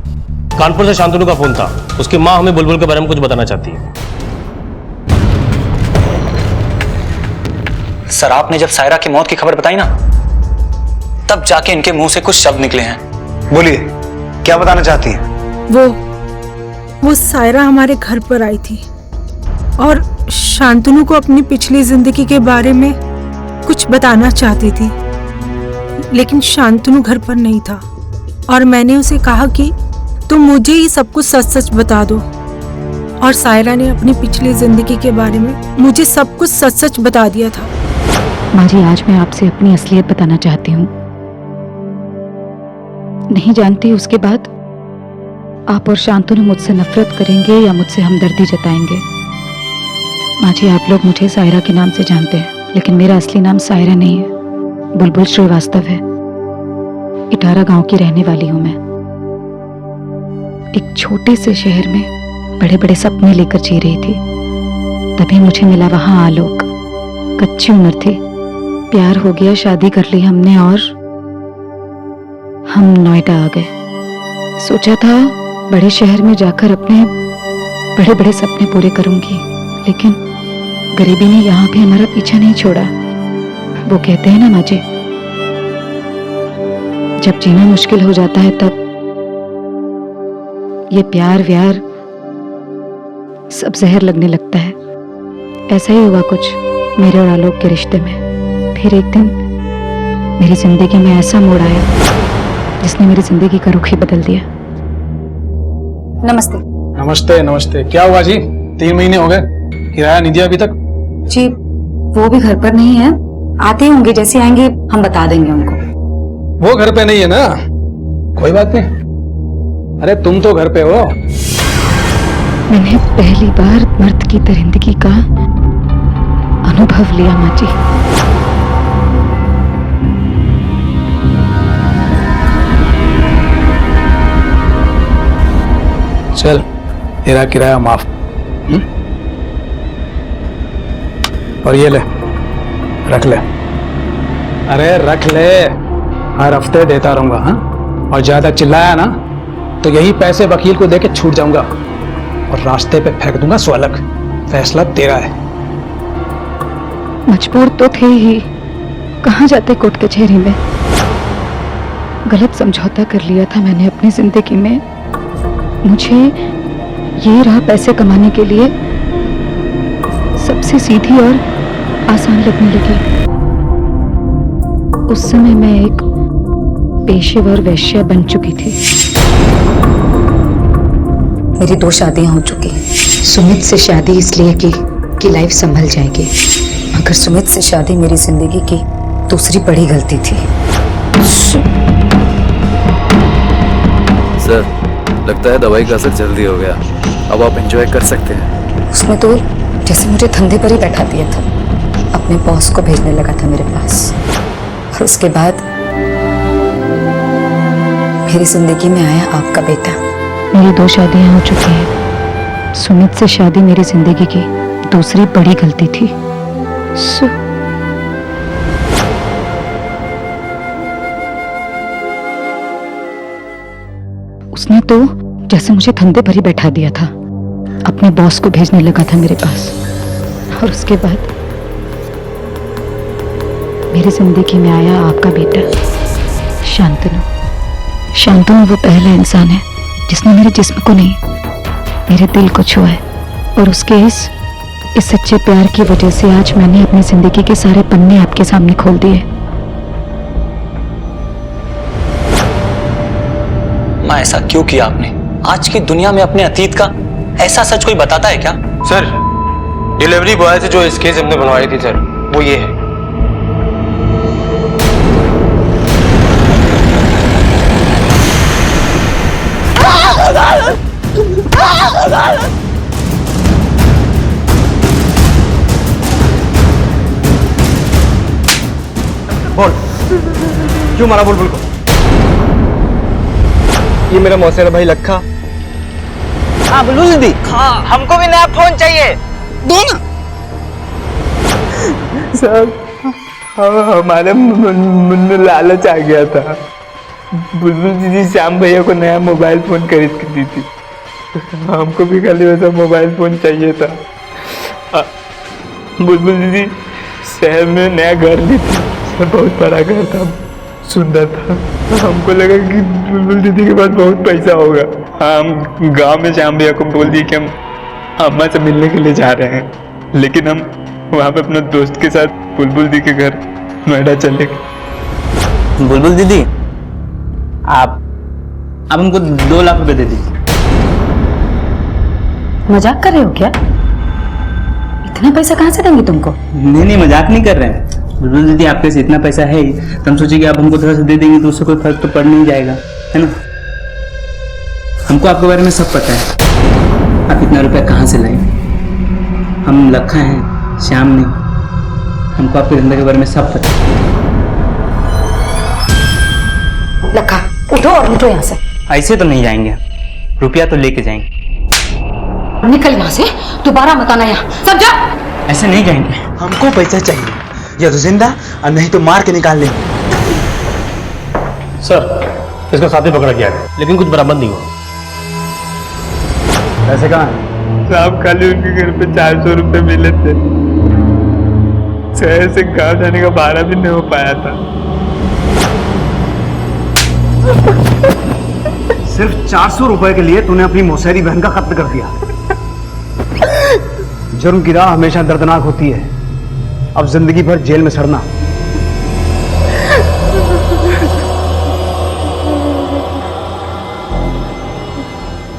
कानपुर से शांतनु का फोन था। उसकी माँ हमें बुलबुल के बारे में कुछ बताना चाहती है। सर, आपने जब सायरा की मौत की खबर बताई ना, तब जाके इनके मुंह से कुछ शब्द निकले हैं। बोलिए, क्या बताना चाहती है? वो सायरा हमारे घर पर आई थी और शांतनु को अपनी पिछली जिंदगी के बारे में कुछ बताना चाहती थी, लेकिन शांतनु घर पर नहीं था और मैंने उसे कहा कि तुम मुझे ही सब कुछ सच सच बता दो, और सायरा ने अपनी पिछली जिंदगी के बारे में मुझे सब कुछ सच सच बता दिया था। माँ जी, आज मैं आपसे अपनी असलियत बताना चाहती हूँ। नहीं जानती उसके बाद आप और शांतनु मुझसे नफरत करेंगे या मुझसे हमदर्दी जताएंगे। माँ जी, आप लोग मुझे सायरा के नाम से जानते हैं, लेकिन मेरा असली नाम सायरा नहीं है, बुलबुल श्रीवास्तव है। इटारा गांव की रहने वाली हूँ मैं। एक छोटे से शहर में बड़े बड़े सपने लेकर जी रही थी, तभी मुझे मिला वहां आलोक। कच्ची उम्र थी, प्यार हो गया, शादी कर ली हमने और हम नोएडा आ गए। सोचा था बड़े शहर में जाकर अपने बड़े बड़े सपने पूरे करूंगी, लेकिन गरीबी ने यहाँ भी हमारा पीछा नहीं छोड़ा। वो कहते हैं ना माँ जी, जब जीना मुश्किल हो जाता है तब ये प्यार व्यार सब जहर लगने लगता है। ऐसा ही हुआ कुछ मेरे और आलोक के रिश्ते में। फिर एक दिन मेरी जिंदगी में ऐसा मोड़ आया जिसने मेरी जिंदगी का रुख ही बदल दिया। नमस्ते। नमस्ते नमस्ते। क्या हुआ जी? 3 महीने हो गए, किराया नहीं दिया अभी तक? जी, वो भी घर पर नहीं है, आते होंगे, जैसे आएंगे हम बता देंगे उनको। वो घर पे नहीं है ना? कोई बात नहीं। अरे तुम तो घर पे हो। मैंने पहली बार मर्द की दरिंदगी का अनुभव लिया माँ जी। चल, तेरा किराया माफ। और ये ले, रख ले। अरे रख ले, हर हफ्ते देता रहूंगा। हाँ, और ज्यादा चिल्लाया ना तो यही पैसे वकील को देके छूट जाऊंगा और रास्ते पे फेंक दूंगा स्वलग। फैसला तेरा है। मजबूर तो थे ही, कहाँ जाते कोर्ट कचहरी में। गलत समझौता कर लिया था मैंने अपनी जिंदगी में। मुझे ये राह पैसे कमाने के लिए सबसे सीधी और आसान लगने लगी। उस समय मैं एक पेशेवर वेश्या बन चुकी थी। मेरी 2 शादियां हो चुकी। सुमित से शादी इसलिए कि लाइफ संभल जाएगी, मगर सुमित से शादी मेरी जिंदगी की दूसरी बड़ी गलती थी। सर, लगता है दवाई का असर जल्दी हो गया। अब आप एंजॉय कर सकते हैं। उसने तो जैसे मुझे धंधे पर ही बैठा दिया था, अपने बॉस को भेजने लगा था मेरे पास। और उसके बाद मेरी जिंदगी में आया आपका बेटा। मेरी 2 शादियां हो चुकी हैं। सुमित से शादी मेरी जिंदगी की दूसरी बड़ी गलती थी। उसने तो जैसे मुझे धंधे पर ही बैठा दिया था, अपने बॉस को भेजने लगा था मेरे पास। और उसके बाद मेरी जिंदगी में आया आपका बेटा शांतनु। शांतनु वो पहला इंसान है जिसने मेरे जिस्म को नहीं, मेरे दिल को छुआ है। और उसके इस सच्चे प्यार की वजह से आज मैंने अपनी जिंदगी के सारे पन्ने आपके सामने खोल दिए। माँ, ऐसा क्यों किया आपने? आज की दुनिया में अपने अतीत का ऐसा सच कोई बताता है क्या? सर, डिलीवरी बॉय से जो इस केस हमने बनवाई थी सर, वो ये है। बोल, क्यों मारा बुलबुल को? ये मेरा मौसेरा भाई लखा। हाँ बुलबुल दीदी, हमको भी नया फोन चाहिए। दो ना। सर, हमारे मन में लालच आ गया था। बुलबुल दीदी श्याम भैया को नया मोबाइल फोन खरीद के दी थी, हमको भी खाली वैसा मोबाइल फोन चाहिए था। बुलबुल दीदी शहर में नया घर ली थी, बहुत बड़ा घर था, सुंदर था। हमको लगा कि बुलबुल दीदी के पास बहुत पैसा होगा। हम गांव में श्याम भैया को बोल दिए कि हम अम्मा से मिलने के लिए जा रहे हैं, लेकिन हम वहाँ पे अपने दोस्त के साथ बुलबुल दी के घर नोएडा चले गए। बुलबुल दीदी, आप हमको 2 लाख रुपए दे दीजिए। मजाक कर रहे हो क्या? इतना पैसा कहाँ से देंगे तुमको? नहीं, मजाक नहीं कर रहे हैं। बुलबुल दीदी, आपके पास इतना पैसा है ही, तो हम सोचे कि आप हमको थोड़ा सा दे देंगे तो उससे कोई फर्क तो पड़ नहीं जाएगा, है ना? हमको आपके बारे में सब पता है, आप इतना रुपया कहाँ से लाए। हम लखा हैं, श्याम नहीं। हमको आपके धंधे के बारे में सब पता है। लखा, उठो और उठो यहाँ से। ऐसे तो नहीं जाएंगे, रुपया तो लेके जाएंगे। निकल यहाँ से, दोबारा मत आना यहाँ, समझा? ऐसे नहीं जाएंगे। हमको पैसा चाहिए, या तो जिंदा और नहीं तो मार के निकाल लेंगे। सर, इसका साथी पकड़ा गया है, लेकिन कुछ बरामद नहीं हुआ। पैसे कहाँ हैं? साहब, खाली उनके घर पे 400 रुपए मिले थे। शहर से गांव जाने का भाड़ा भी नहीं हो पाया था। सिर्फ 400 रुपए के लिए तूने अपनी मौसेरी बहन का कत्ल कर दिया। जुर्म की राह हमेशा दर्दनाक होती है, अब जिंदगी भर जेल में सड़ना।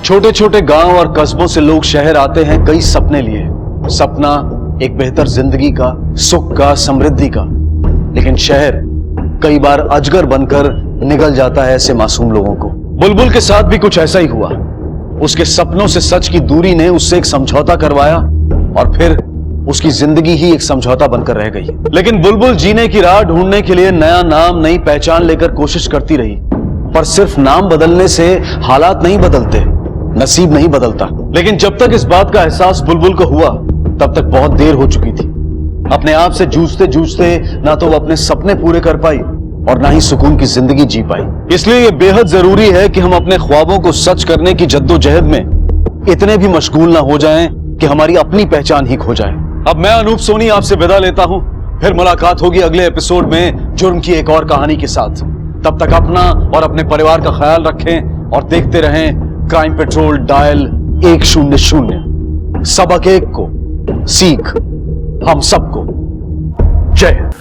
छोटे छोटे गांव और कस्बों से लोग शहर आते हैं कई सपने लिए। सपना एक बेहतर जिंदगी का, सुख का, समृद्धि का। लेकिन शहर कई बार अजगर बनकर निगल जाता है ऐसे मासूम लोगों को। बुलबुल के साथ भी कुछ ऐसा ही हुआ। उसके सपनों से सच की दूरी ने उससे एक समझौता करवाया और फिर उसकी जिंदगी ही एक समझौता बनकर रह गई। लेकिन बुलबुल जीने की राह ढूंढने के लिए नया नाम, नई पहचान लेकर कोशिश करती रही, पर सिर्फ नाम बदलने से हालात नहीं बदलते, नसीब नहीं बदलता। लेकिन जब तक इस बात का एहसास बुलबुल को हुआ, तब तक बहुत देर हो चुकी थी। अपने आप से जूझते जूझते ना तो वो अपने सपने पूरे कर पाई और ना ही सुकून की जिंदगी जी पाई। इसलिए ये बेहद जरूरी है कि हम अपने ख्वाबों को सच करने की जद्दोजहद में इतने भी मशगूल ना हो जाएं कि हमारी अपनी पहचान ही खो जाए। अब मैं अनूप सोनी आपसे विदा लेता हूं, फिर मुलाकात होगी अगले एपिसोड में जुर्म की एक और कहानी के साथ। तब तक अपना और अपने परिवार का ख्याल रखें और देखते रहें क्राइम पेट्रोल डायल 100। सबक एक को, सीख हम सबको। जय हिंद।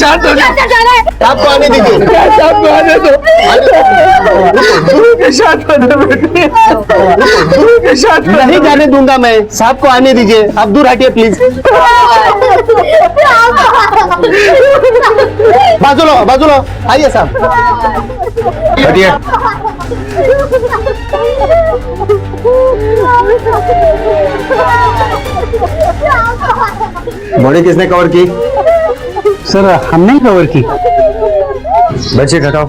शांत हो जाओ। आपको आने दीजिए। आपको आने दो। शांत हो जाओ बेटे। शांत हो नहीं जाने दूंगा मैं। साहब को आने दीजिए। आप दूर हटिए प्लीज। बाजू लो, बाजू लो। आइए साहब। हटिए। बॉडी किसने कवर की? सर हमने कवर की। बेडशीट हटाओ।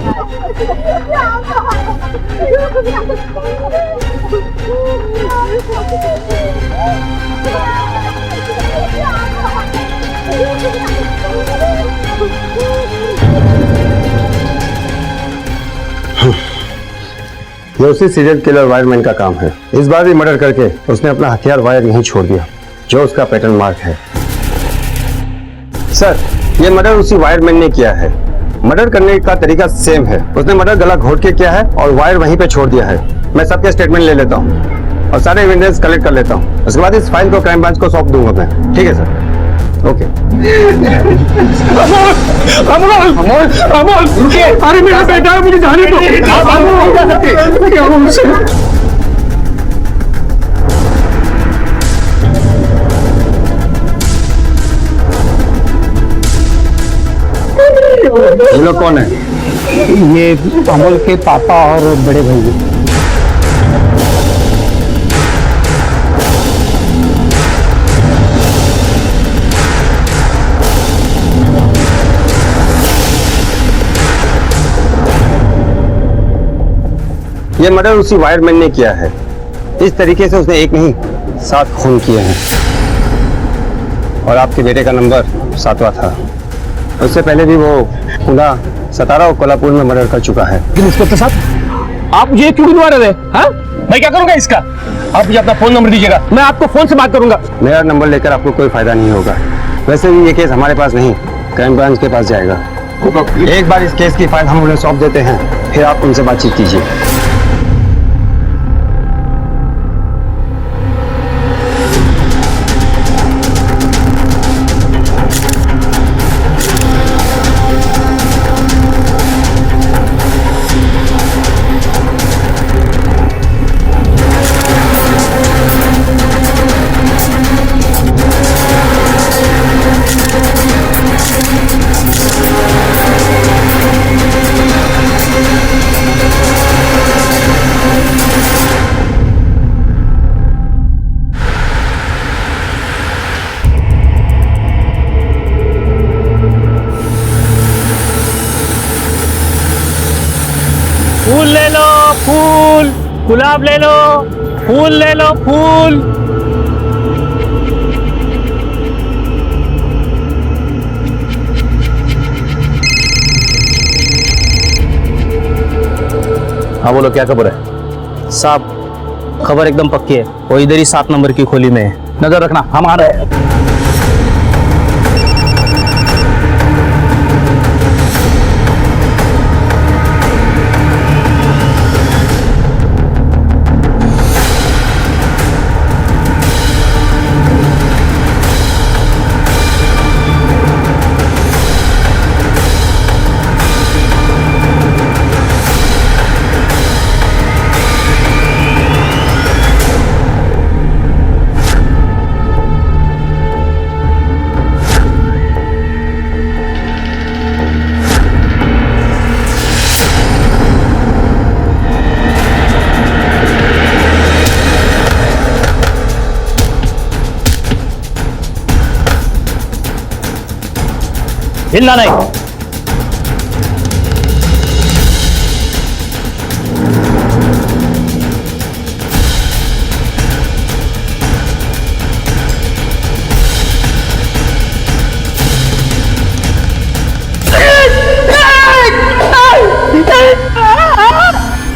ये उसी सीरियल किलर वायरमैन का काम है। इस बार भी मर्डर करके उसने अपना हथियार वायर यहीं छोड़ दिया, जो उसका पैटर्न मार्क है। सर, ये मर्डर उसी वायरमैन ने किया है। मर्डर करने का तरीका सेम है। उसने मर्डर गला घोट के किया है और वायर वहीं पे छोड़ दिया है। मैं सबके स्टेटमेंट ले लेता हूँ और सारे एविडेंस कलेक्ट कर लेता हूँ। उसके बाद इस फाइल को क्राइम ब्रांच को सौंप दूंगा मैं। ठीक है सर? ओके। अमोल रुकिए। अरे मेरा बेटा, मुझे जाने दो। आप नहीं जा सकते। क्या हुआ मुझसे? ये लोग कौन है? ये अमोल के पापा और बड़े भाई। ये मर्डर उसी वायरमैन ने किया है। इस तरीके से उसने एक नहीं 7 खून किए हैं और आपके बेटे का नंबर 7वां था। उससे पहले भी वो पुणे, सतारा और कोल्हापुर में मर्डर कर चुका है। इंस्पेक्टर साहब, आप ये क्यों बुलवा रहे हैं? हाँ? मैं क्या करूंगा इसका? आप मुझे अपना फोन नंबर दीजिएगा, मैं आपको फोन से बात करूंगा। मेरा नंबर लेकर आपको कोई फायदा नहीं होगा। वैसे भी ये केस हमारे पास नहीं, क्राइम ब्रांच के पास जाएगा। एक बार इस केस की फाइल हम उन्हें सौंप देते हैं, फिर आप उनसे बातचीत कीजिए। फूल ले लो, फूल, गुलाब ले लो, फूल ले लो, फूल। हाँ बोलो, क्या खबर है? साहब, खबर एकदम पक्की है। वो इधर ही 7 नंबर की खोली में है। नजर रखना, हम आ रहे हैं। हिलना नहीं।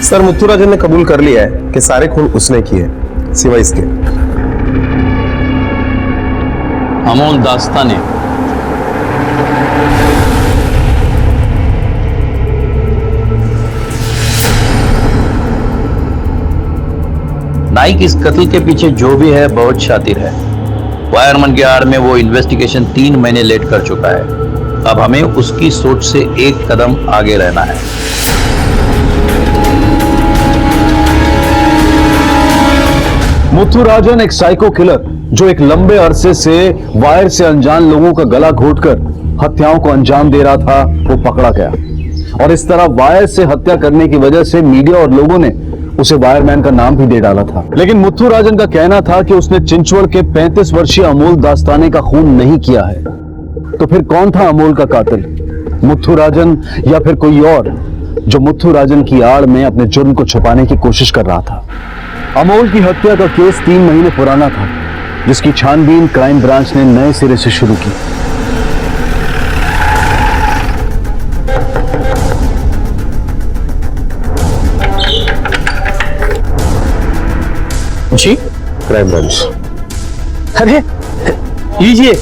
सर, मुत्तुराजन ने कबूल कर लिया है कि सारे खून उसने किए, सिवाय इसके। अमोल दास्ताने। नाइक इस कत्ल के पीछे जो भी है बहुत शातिर है। वायरमैन के आड़ में वो इन्वेस्टिगेशन 3 महीने लेट कर चुका है। अब हमें उसकी सोच से एक कदम आगे रहना है। मुथुराजन एक साइको किलर जो एक लंबे अरसे से वायर से अनजान लोगों का गला घोटकर हत्याओं को अंजाम दे रहा था, वो पकड़ा गया। और इस तरह वायर से हत्या करने की वजह से मीडिया और लोगों ने उसे वायरमैन का नाम भी दे डाला था। लेकिन मुथुराजन का कहना था कि उसने चिंचवड़ के 35 वर्षीय अमोल दास्ताने का खून नहीं किया है। तो फिर कौन था अमोल का कातिल? मुथुराजन या फिर कोई और जो मुथुराजन की आड़ में अपने जुर्म को छुपाने की कोशिश कर रहा था? अमोल की हत्या का केस 3 महीने पुराना था, जिसकी छानबीन क्राइम ब्रांच ने नए सिरे से शुरू की। जी क्राइम ब्रांच। अरे लीजिए,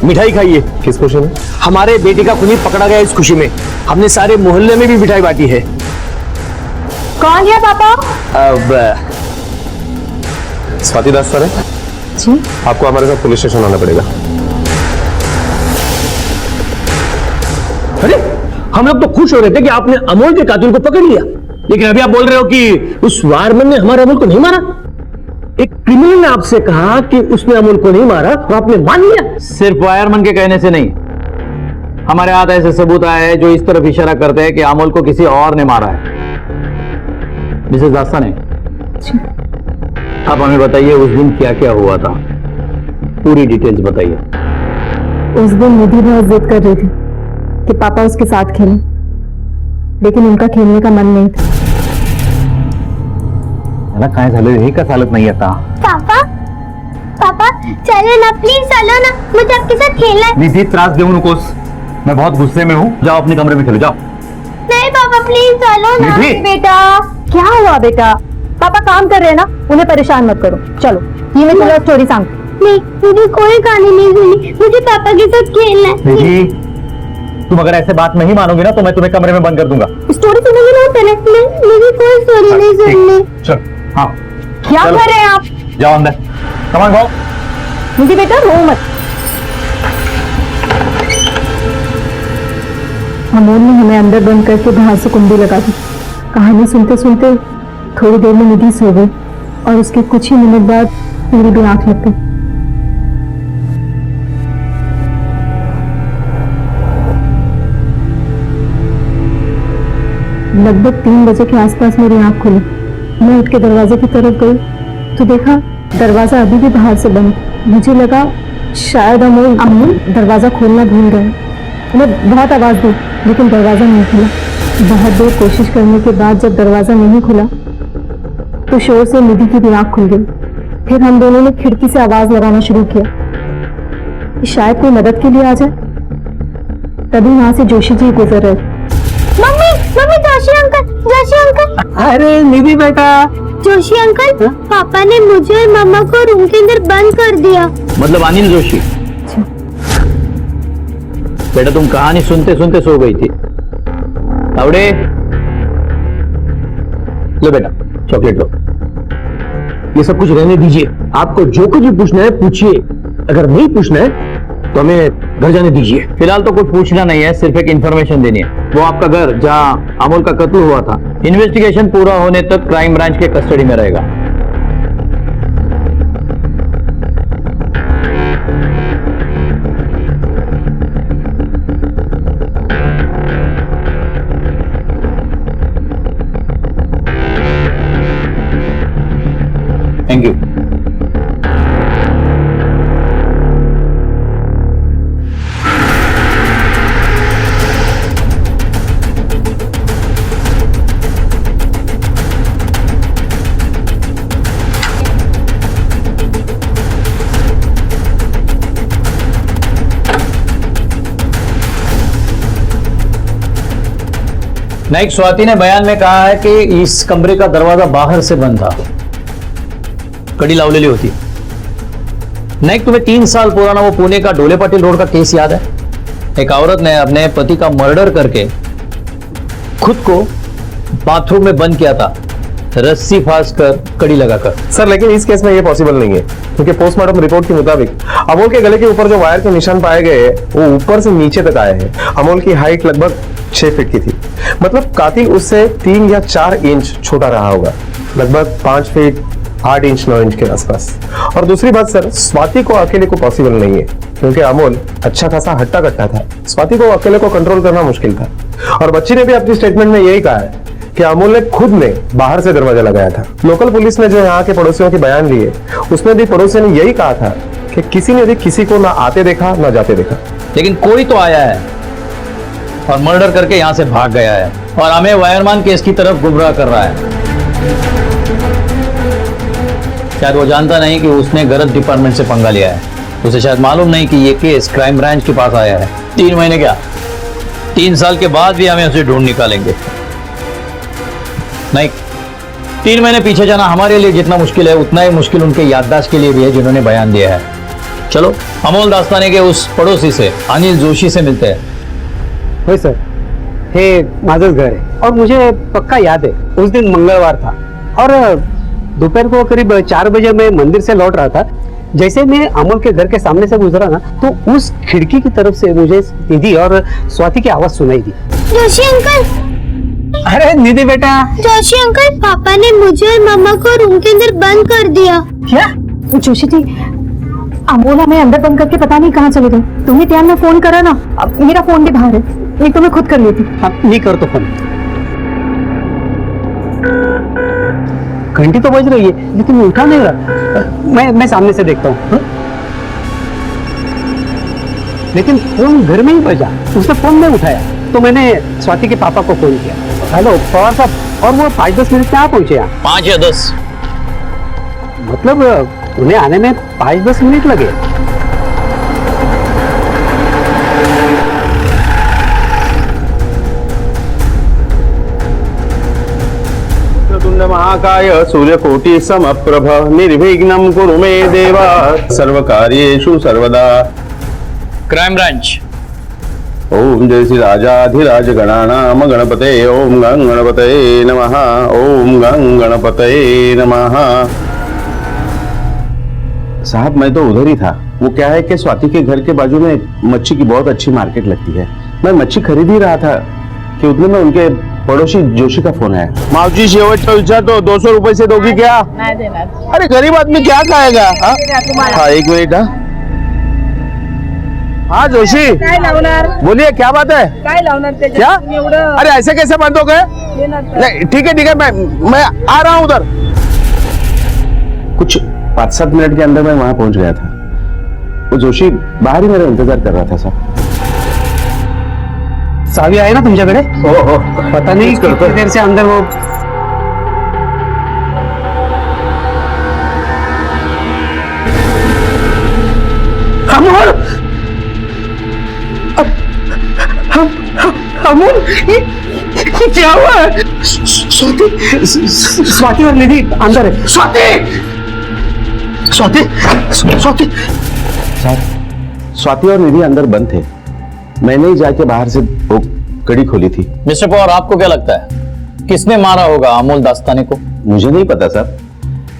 मिठाई खाइए। किस खुशी में? हमारे बेटे का खूनी पकड़ा गया, इस खुशी में हमने सारे मोहल्ले में भी मिठाई बांटी है। कौन है पापा? अब स्वाति दास सर है जी। आपको हमारे साथ पुलिस स्टेशन आना पड़ेगा। अरे हम लोग तो खुश हो रहे थे कि आपने अमोल के कातिल को पकड़ लिया, लेकिन अभी आप बोल रहे हो कि उस वायरमैन ने हमारे अमोल को नहीं मारा। एक क्रिमिनल ने आपसे कहा कि उसने अमोल को नहीं मारा तो आपने मान लिया। सिर्फ वायरमैन के कहने से नहीं, हमारे हाथ ऐसे सबूत आए हैं जो इस तरफ इशारा करते हैं कि अमोल को किसी और ने मारा है। मिसेस दास्ताने, आप हमें बताइए उस दिन क्या क्या हुआ था, पूरी डिटेल्स बताइए। उस दिन निधि बहुत जिद कर रही थी कि पापा उसके साथ खेलें, लेकिन उनका खेलने का मन नहीं था। काय झालं हे का चालत नाही आता? पापा पापा चलो ना, प्लीज चलो ना, मुझे आपके साथ खेलना है। निधि त्रास देऊ नकोस, मैं बहुत गुस्से में हूँ। जाओ अपने कमरे में खेलो, जाओ। नहीं पापा प्लीज चलो ना। निधि! बेटा क्या हुआ बेटा? पापा काम कर रहे हैं ना, उन्हें परेशान मत करो। चलो ये मैं तुम्हें स्टोरी सांग। नहीं, मुझे कोई कहानी नहीं सुननी, मुझे पापा के साथ खेलना है। निधि, तुम अगर ऐसे बात नहीं मानोगे ना तो मैं तुम्हें कमरे में बंद कर दूंगा। स्टोरी सुनोगे ना पहले? मुझे कोई स्टोरी नहीं सुननी। चल, हाँ क्या चलो। कर रहे हैं आप? जाओ अंदर, कमान खाओ। मुझे बेटा रो मत। अमोल ने हमें अंदर बंद करके बाहर से कुंडी लगा दी। कहानी सुनते सुनते थोड़ी देर में निधि सो गई और उसके कुछ ही मिनट बाद मेरी भी आंख लग गई। लगभग 3 बजे के आसपास मेरी आंख खुली। मैं उठ के दरवाजे की तरफ गई तो देखा दरवाजा अभी भी बाहर से बंद। मुझे लगा शायद अमोल दरवाजा खोलना भूल गए। मैं बहुत आवाज दी लेकिन दरवाजा नहीं खुला। बहुत देर कोशिश करने के बाद जब दरवाजा नहीं खुला तो शोर से निधि की भी आंख खुल गई। फिर हम दोनों ने खिड़की से आवाज लगाना शुरू किया कि शायद कोई मदद के लिए आ जाए। तभी वहां से जोशी जी गुजर रहे। Mummy mummy, Joshi uncle. अरे निधि बेटा। जोशी अंकल, पापा ने मुझे और मम्मा को रूम के अंदर बंद कर दिया। मतलब अनिल जोशी। बेटा तुम कहानी सुनते सुनते सो गई थी। तावड़े लो बेटा, चॉकलेट लो। ये सब कुछ रहने दीजिए, आपको जो कुछ भी पूछना है पूछिए, अगर नहीं पूछना है तो हमें घर जाने दीजिए। फिलहाल तो कुछ पूछना नहीं है, सिर्फ एक इंफॉर्मेशन देनी है। वो आपका घर जहां अमोल का कत्ल हुआ था, इन्वेस्टिगेशन पूरा होने तक क्राइम ब्रांच के कस्टडी में रहेगा। Thank you. नाइक स्वाति ने बयान में कहा है कि इस कमरे का दरवाजा बाहर से बंद था, कड़ी लावलेली होती। नाइक, तुम्हें 3 साल पुराना वो पुणे का ढोले पाटिल रोड का केस याद है? एक औरत ने अपने पति का मर्डर करके खुद को बाथरूम में बंद किया था, रस्सी फांस कर कड़ी लगाकर। सर लेकिन इस केस में ये पॉसिबल नहीं है, क्योंकि पोस्टमार्टम रिपोर्ट के मुताबिक अमोल के गले के ऊपर जो वायर के निशान पाए गए हैं वो ऊपर से नीचे तक आए हैं। अमोल की हाइट लगभग 6 फीट की थी, मतलब कातिल उससे 3 या 4 इंच छोटा रहा होगा, लगभग 5 फीट 8 इंच 9 इंच के आसपास। और दूसरी बात सर, स्वाति को अकेले को पॉसिबल नहीं है, क्योंकि अमोल अच्छा खासा हट्टा कट्टा था, स्वाति को अकेले को कंट्रोल करना मुश्किल था। और बच्ची ने भी अपनी स्टेटमेंट में यही कहा है कि अमोल ने खुद ने बाहर से दरवाजा लगाया था। लोकल पुलिस ने जो यहाँ के पड़ोसियों के बयान लिए, उसमें भी पड़ोसियों ने यही कहा था कि किसी ने भी किसी को ना आते देखा ना जाते देखा। लेकिन कोई तो आया है और मर्डर करके यहां से भाग गया है और हमें वायरमैन केस की तरफ गुमराह कर रहा है। शायद वो जानता नहीं कि उसने गलत डिपार्टमेंट से पंगा लिया है। उसे शायद मालूम नहीं कि ये केस क्राइम ब्रांच के पास आया है। 3 महीने क्या, 3 साल के बाद भी हमें उसे ढूंढ निकालेंगे। नहीं, 3 महीने पीछे जाना हमारे लिए जितना मुश्किल है उतना ही मुश्किल उनके याददाश्त के लिए भी है जिन्होंने बयान दिया है। चलो अमोल दास्ताने के उस पड़ोसी से अनिल जोशी से मिलते हैं। होय सर, हे माझंच घर है और मुझे पक्का याद है उस दिन मंगलवार था और दोपहर को करीब 4 बजे मैं मंदिर से लौट रहा था। जैसे मैं अमोल के घर के सामने से गुजरा ना, तो उस खिड़की की तरफ से मुझे निधि और स्वाति की आवाज सुनाई दी। जोशी अंकल। अरे निधि बेटा। जोशी अंकल, पापा ने मुझे और मम्मा को रूम के अंदर बंद कर दिया। क्या? जोशी जी, अमोल हमें अंदर बंद करके पता नहीं कहाँ चले गए। तुम्हें ध्यान में फोन करा ना, अब मेरा फोन भी बाहर है, नहीं तो मैं खुद कर लेती। हाँ, नहीं कर तो फोन। घंटी तो बज रही है लेकिन उठा नहीं रहा। मैं सामने से देखता हूँ। लेकिन फोन घर में ही बजा, उसने फोन नहीं उठाया, तो मैंने स्वाति के पापा को फोन किया। हेलो पवार साहब, और वो 5-10 मिनट में आ पहुंचे यहाँ। 5 या 10? मतलब उन्हें आने में 5-10 मिनट लगे। महाकाय सूर्यकोटि समप्रभ निर्विघ्नं कुरु मे देवा सर्वकार्येषु सर्वदा। Crime branch. ओम जय श्री राजाधिराज गणानाम गणपते ओम गं गणपतये नमः ओम गं गणपतये नमः। साहब मैं तो उधर ही था। वो क्या है कि स्वाति के घर के बाजू में मच्छी की बहुत अच्छी मार्केट लगती है। मैं मच्छी खरीद ही रहा था कि उतने में उनके पड़ोसी जोशी का फोन आया। मावजी शेवटचा विचार तो 200 रुपए से दोगी क्या? नहीं देणार। अरे गरीब आदमी क्या खाएगा? हाँ 1 मिनट। हाँ जोशी बोलिए, क्या बात है? क्या? अरे ऐसे कैसे बंद हो गए? नहीं ठीक है मैं आ रहा हूँ उधर। कुछ 5-7 मिनट के अंदर मैं वहां पहुंच गया था। वो जोशी बाहर ही मेरा इंतजार कर रहा था सर। सावी आए ना तुमच्याकडे? हो पता नहीं कितनी देर से अंदर वो। अमोल, अमोल, ये क्या हुआ है? स्वाति और निधि अंदर है। स्वाति और निधि अंदर बंद थे। मैंने ही जाके बाहर से वो कड़ी खोली थी। मिस्टर पवार, आपको क्या लगता है किसने मारा होगा अमोल दास्ताने को? मुझे नहीं पता सर।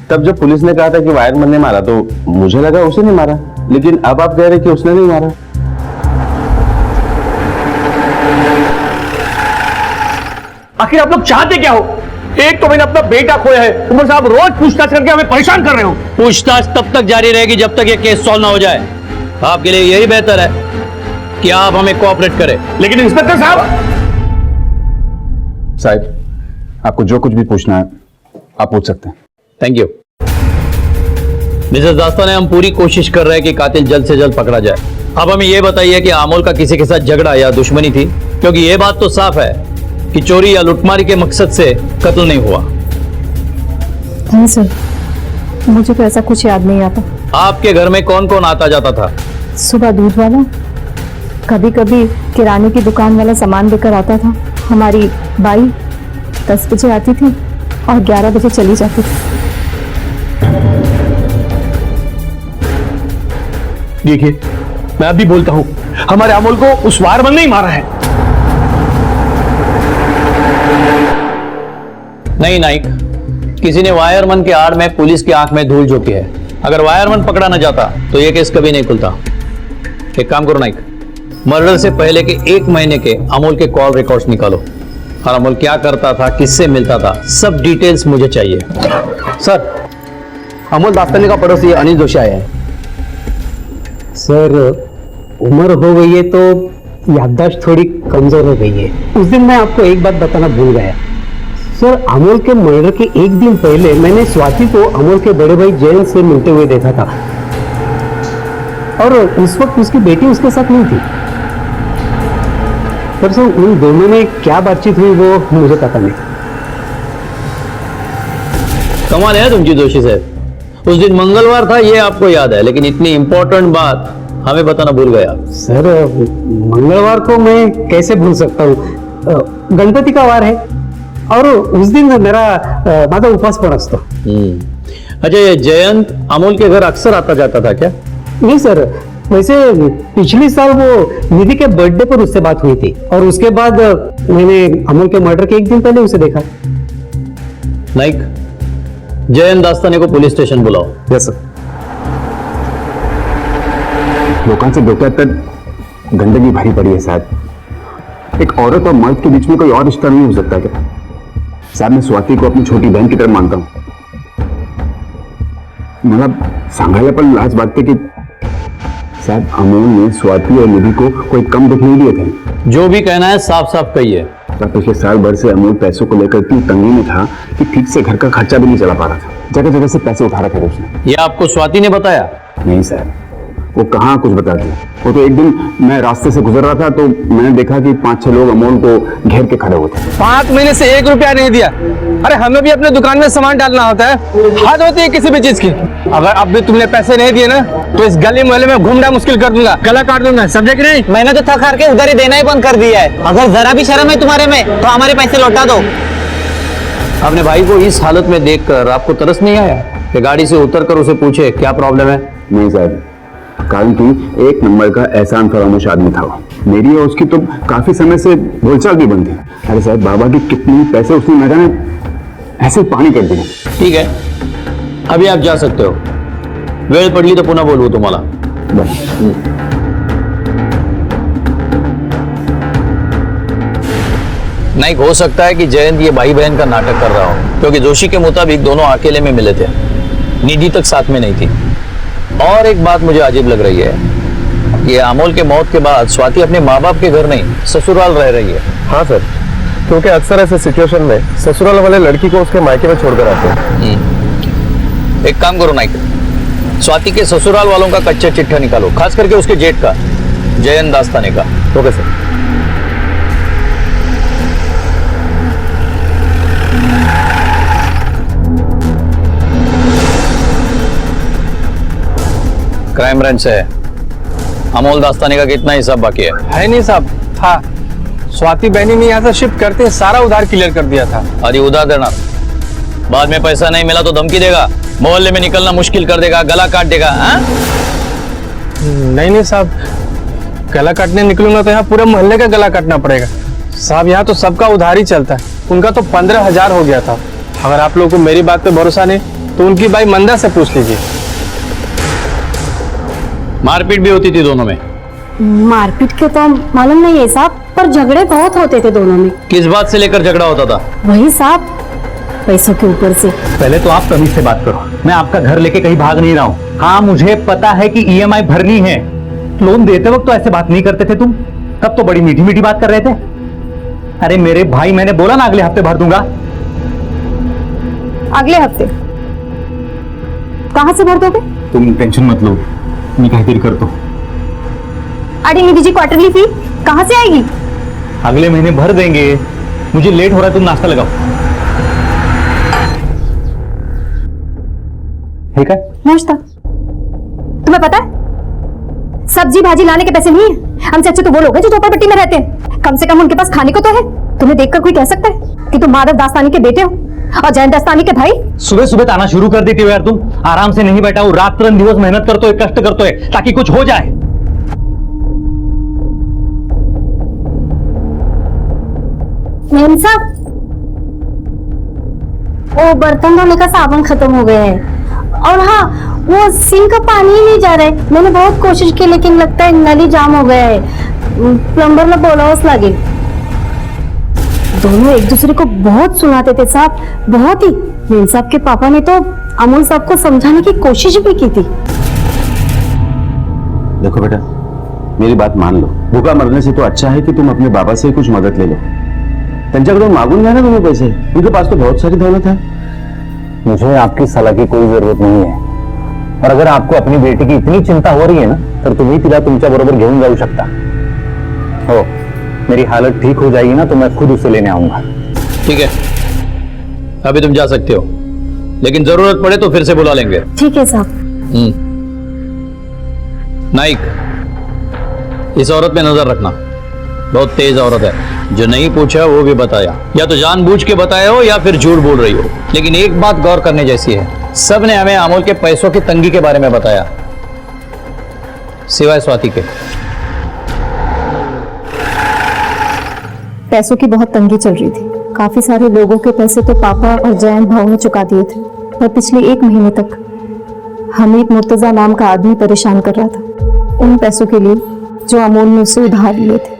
तब जब पुलिस ने कहा था कि वायरमैन ने मारा तो मुझे लगा उसे नहीं मारा, लेकिन अब आप कह रहे कि उसने नहीं मारा। आखिर आप लोग चाहते क्या हो? एक तो मैंने अपना बेटा खोया है, ऊपर से आप रोज पूछताछ करके हमें परेशान कर रहे हो। पूछताछ तब तक जारी रहेगी जब तक ये केस सॉल्व ना हो जाए। आपके लिए यही बेहतर है कि आप हमें कोऑपरेट करें। लेकिन इंस्पेक्टर साहब आपको जो कुछ भी पूछना है आप पूछ सकते हैं। थैंक यू मिसेस दास्ताने, हम पूरी कोशिश कर रहे हैं कि कातिल जल्द से जल्द पकड़ा जाए। अब हमें यह बताइए कि अमोल का किसी के साथ झगड़ा या दुश्मनी थी, क्योंकि यह बात तो साफ है कि चोरी या लुटमारी के मकसद से कत्ल नहीं हुआ। नहीं सर, मुझे तो ऐसा कुछ याद नहीं आता। आपके घर में कौन कौन आता जाता था? सुबह दूध वाला, कभी कभी किराने की दुकान वाला सामान लेकर आता था। हमारी बाई 10 बजे आती थी और 11 बजे चली जाती थी। देखिए, मैं अभी बोलता हूं, हमारे अमोल को उस वायरमैन ने ही मारा है। नहीं नाइक, किसी ने वायरमैन के आड़ में पुलिस की आंख में धूल झोंकी है। अगर वायरमैन पकड़ा न जाता तो ये केस कभी नहीं खुलता। एक काम करो नाइक, मर्डर से पहले के 1 महीने के अमोल के कॉल रिकॉर्ड्स निकालो और अमोल क्या करता था, किससे मिलता था, सब डिटेल्स मुझे चाहिए। सर, अमोल दास्तानी का पड़ोसी अनिल जोशी आए हैं। सर, उम्र हो गई है तो याददाश्त थोड़ी कमजोर हो गई है। उस दिन मैं आपको एक बात बताना भूल गया। सर, अमोल के मर्डर के 1 दिन पहले मैंने स्वाति को अमोल के बड़े भाई जयंत से मिलते हुए देखा था और उस वक्त उसकी बेटी उसके साथ नहीं थी। पर सर, उन दोनों में क्या बातचीत हुई वो मुझे पता नहीं। कमाल है तुमची जोशी साहब, उस दिन मंगलवार था ये आपको याद है, लेकिन इतनी इंपॉर्टेंट बात हमें बताना भूल गया। सर, मंगलवार को मैं कैसे भूल सकता हूँ? गणपति का वार है और उस दिन मेरा माझा उपवास पण असतो। अच्छा, ये जयंत अमोल के घर अक्सर आता जाता था क्या? नहीं सर, वैसे पिछले साल वो निधि के बर्थडे पर उससे बात हुई थी और उसके बाद मैंने अमोल के मर्डर के 1 दिन पहले उसे देखा। नाइक, जयंत दास्ताने को पुलिस स्टेशन बुलाओ। Yes sir. लोकांचे डोक्यात तर गंदगी भरी पड़ी है साहब। एक औरत और मर्द के बीच में कोई और रिश्ता नहीं हो सकता क्या? साहब, मैं स्वाति को अपनी छोटी बहन की तरह मानता हूँ। मतलब सांगायला पण लाज वाटते की साहब अमोल ने स्वाति और निधि को कोई कम दुख नहीं दिए थे। जो भी कहना है साफ साफ कहिए। पिछले साल भर से अमोल पैसों को लेकर इतनी तंगी में था कि ठीक से घर का खर्चा भी नहीं चला पा रहा था। जगह जगह से पैसे उठा रखे थे उसने। ये आपको स्वाति ने बताया? नहीं सर, वो कहाँ कुछ बताती। वो तो एक दिन मैं रास्ते से गुजर रहा था तो मैंने देखा कि 5-6 लोग अमोल को घेर के खड़े होते। 5 महीने से 1 रुपया नहीं दिया। अरे हमें भी अपने दुकान में सामान डालना होता है, हद होती है किसी भी चीज की। अगर अब भी तुमने पैसे नहीं दिए ना तो इस गली मोहल्ले में घूमना मुश्किल कर दूंगा, गला काट दूंगा, समझे कि नहीं? मैंने तो थक हार के उधर ही देना ही बंद कर दिया है। अगर जरा भी शर्म है तुम्हारे में तो हमारे पैसे लौटा दो। अपने भाई को इस हालत में देखकर आपको तरस नहीं आया कि गाड़ी से उतरकर उसे पूछे क्या प्रॉब्लम है? नहीं साहब, कारण कि 1 नंबर का एहसान फरामोश आदमी था वो। मेरी और उसकी तो काफी समय से बोलचाल भी बंद थी। अरे साहब, बाबा की कितनी पैसे उसने मैंने ऐसे पानी कर दिए। ठीक है, अभी आप जा सकते हो। वेळ पडली तो पुन्हा बोलवू तुम्हाला। नहीं, हो सकता है कि जयंत ये भाई बहन का नाटक कर रहा हो, क्योंकि जोशी के मुताबिक दोनों अकेले में मिले थे, निधि तक साथ में नहीं थी। और एक बात मुझे अजीब लग रही है, ये अमोल के मौत के बाद स्वाति अपने माँ बाप के घर नहीं ससुराल रह रही है। हाँ सर, क्योंकि अक्सर ऐसे सिचुएशन में ससुराल वाले लड़की को उसके मायके में छोड़कर आते हैं। एक काम करो नाइक, स्वाति के ससुराल वालों का कच्चा चिट्ठा निकालो, खास करके उसके जेठ का, जयंत दास्ताने का। Okay sir. क्राइम ब्रांच से अमोल दास्ताने का कितना हिस्सा बाकी है? नहीं साहब, था। स्वाति बहनी ने यहाँ से शिफ्ट करते सारा उधार क्लियर कर दिया था। अरे उधार देना, बाद में पैसा नहीं मिला तो धमकी देगा, मोहल्ले में निकलना मुश्किल कर देगा, गला काट देगा। हाँ? नहीं साहब, गला काटने निकलूंगा तो यहाँ पूरे मोहल्ले का गला काटना पड़ेगा साहब। यहाँ तो सबका उधार ही चलता है। उनका तो 15,000 हो गया था। अगर आप लोगों को मेरी बात पे भरोसा नहीं तो उनकी भाई मंदा से पूछ लीजिए। मारपीट भी होती थी दोनों में? मारपीट के तो मालूम नहीं है साहब, पर झगड़े बहुत होते थे दोनों में। किस बात से लेकर झगड़ा होता था? वही साहब, पैसों के ऊपर से। पहले तो आप तमीज से बात करो। मैं आपका घर लेके कहीं भाग नहीं रहा हूँ। हाँ, मुझे पता है कि EMI भरनी है। लोन देते वक्त तो ऐसे बात नहीं करते थे तुम, तब तो बड़ी मीठी मीठी बात कर रहे थे। अरे मेरे भाई, मैंने बोला ना अगले हफ्ते भर दूंगा। अगले हफ्ते कहाँ से भर दोगे? तुम टेंशन मत लो, मी काहीतरी करतो। अरे निधि जी, क्वार्टरली फी कहाँ से आएगी? अगले महीने भर देंगे। मुझे लेट हो रहा है, तुम नाश्ता लगाओ। ठीक है? नाश्ता? तुम्हें पता है सब्जी भाजी लाने के पैसे नहीं है। हमसे अच्छे तो वो लोग हैं जो झोपड़पट्टी में रहते हैं। कम से कम उनके पास खाने को तो है। तुम्हें देखकर कोई कह सकता है कि तुम माधव दास्तानी के बेटे हो और जयंत दास्तानी के भाई? सुबह सुबह ताना शुरू कर देती हो यार तुम। आराम से नहीं बैठा हूं, रात दिवस मेहनत करते हो, कष्ट करते हो ताकि कुछ हो जाए। मेम साहब, वो बर्तन धोने का साबुन खत्म हो गया है। और हाँ, वो सिंक का पानी ही नहीं जा रहा है। मैंने बहुत कोशिश की लेकिन लगता है नल ही जाम हो गया है। प्लम्बर ने बोला उस लगे। दोनों एक दूसरे को बहुत सुनाते थे साहब, बहुत ही। मेम साहब के पापा ने तो अमोल साहब को समझाने की कोशिश भी की थी। देखो बेटा, मेरी बात मान लो, भूखा मरने से तो अच्छा है कि तुम अपने बाबा से कुछ मदद ले लो। त्यांच्याकडे मागून घ्या ना तुम्हें पैसे, उनके पास तो बहुत सारी दौलत है। मुझे आपकी सलाह की कोई जरूरत नहीं है, और अगर आपको अपनी बेटी की इतनी चिंता हो रही है ना, तर तुम्ही तिला तुमच्या बरोबर घेऊन जाऊ शकता हो। मेरी हालत ठीक हो जाएगी ना तो मैं खुद उसे लेने आऊंगा। ठीक है, अभी तुम जा सकते हो, लेकिन जरूरत पड़े तो फिर से बुला लेंगे। ठीक है साहब। नाइक, इस औरत पे नजर रखना, बहुत तेज औरत है। जो नहीं पूछा वो भी बताया, या तो जानबूझ के बताया हो या फिर झूठ बोल रही हो। लेकिन एक बात गौर करने जैसी है, सब ने हमें अमोल के पैसों की तंगी के बारे में बताया, सिवाय स्वाति के। पैसों की बहुत तंगी चल रही थी। काफी सारे लोगों के पैसे तो पापा और जयंत भाव ने चुका दिए थे, और पिछले 1 महीने तक हमीद मुर्तजा नाम का आदमी परेशान कर रहा था उन पैसों के लिए जो अमोल ने उससे उधार लिए थे।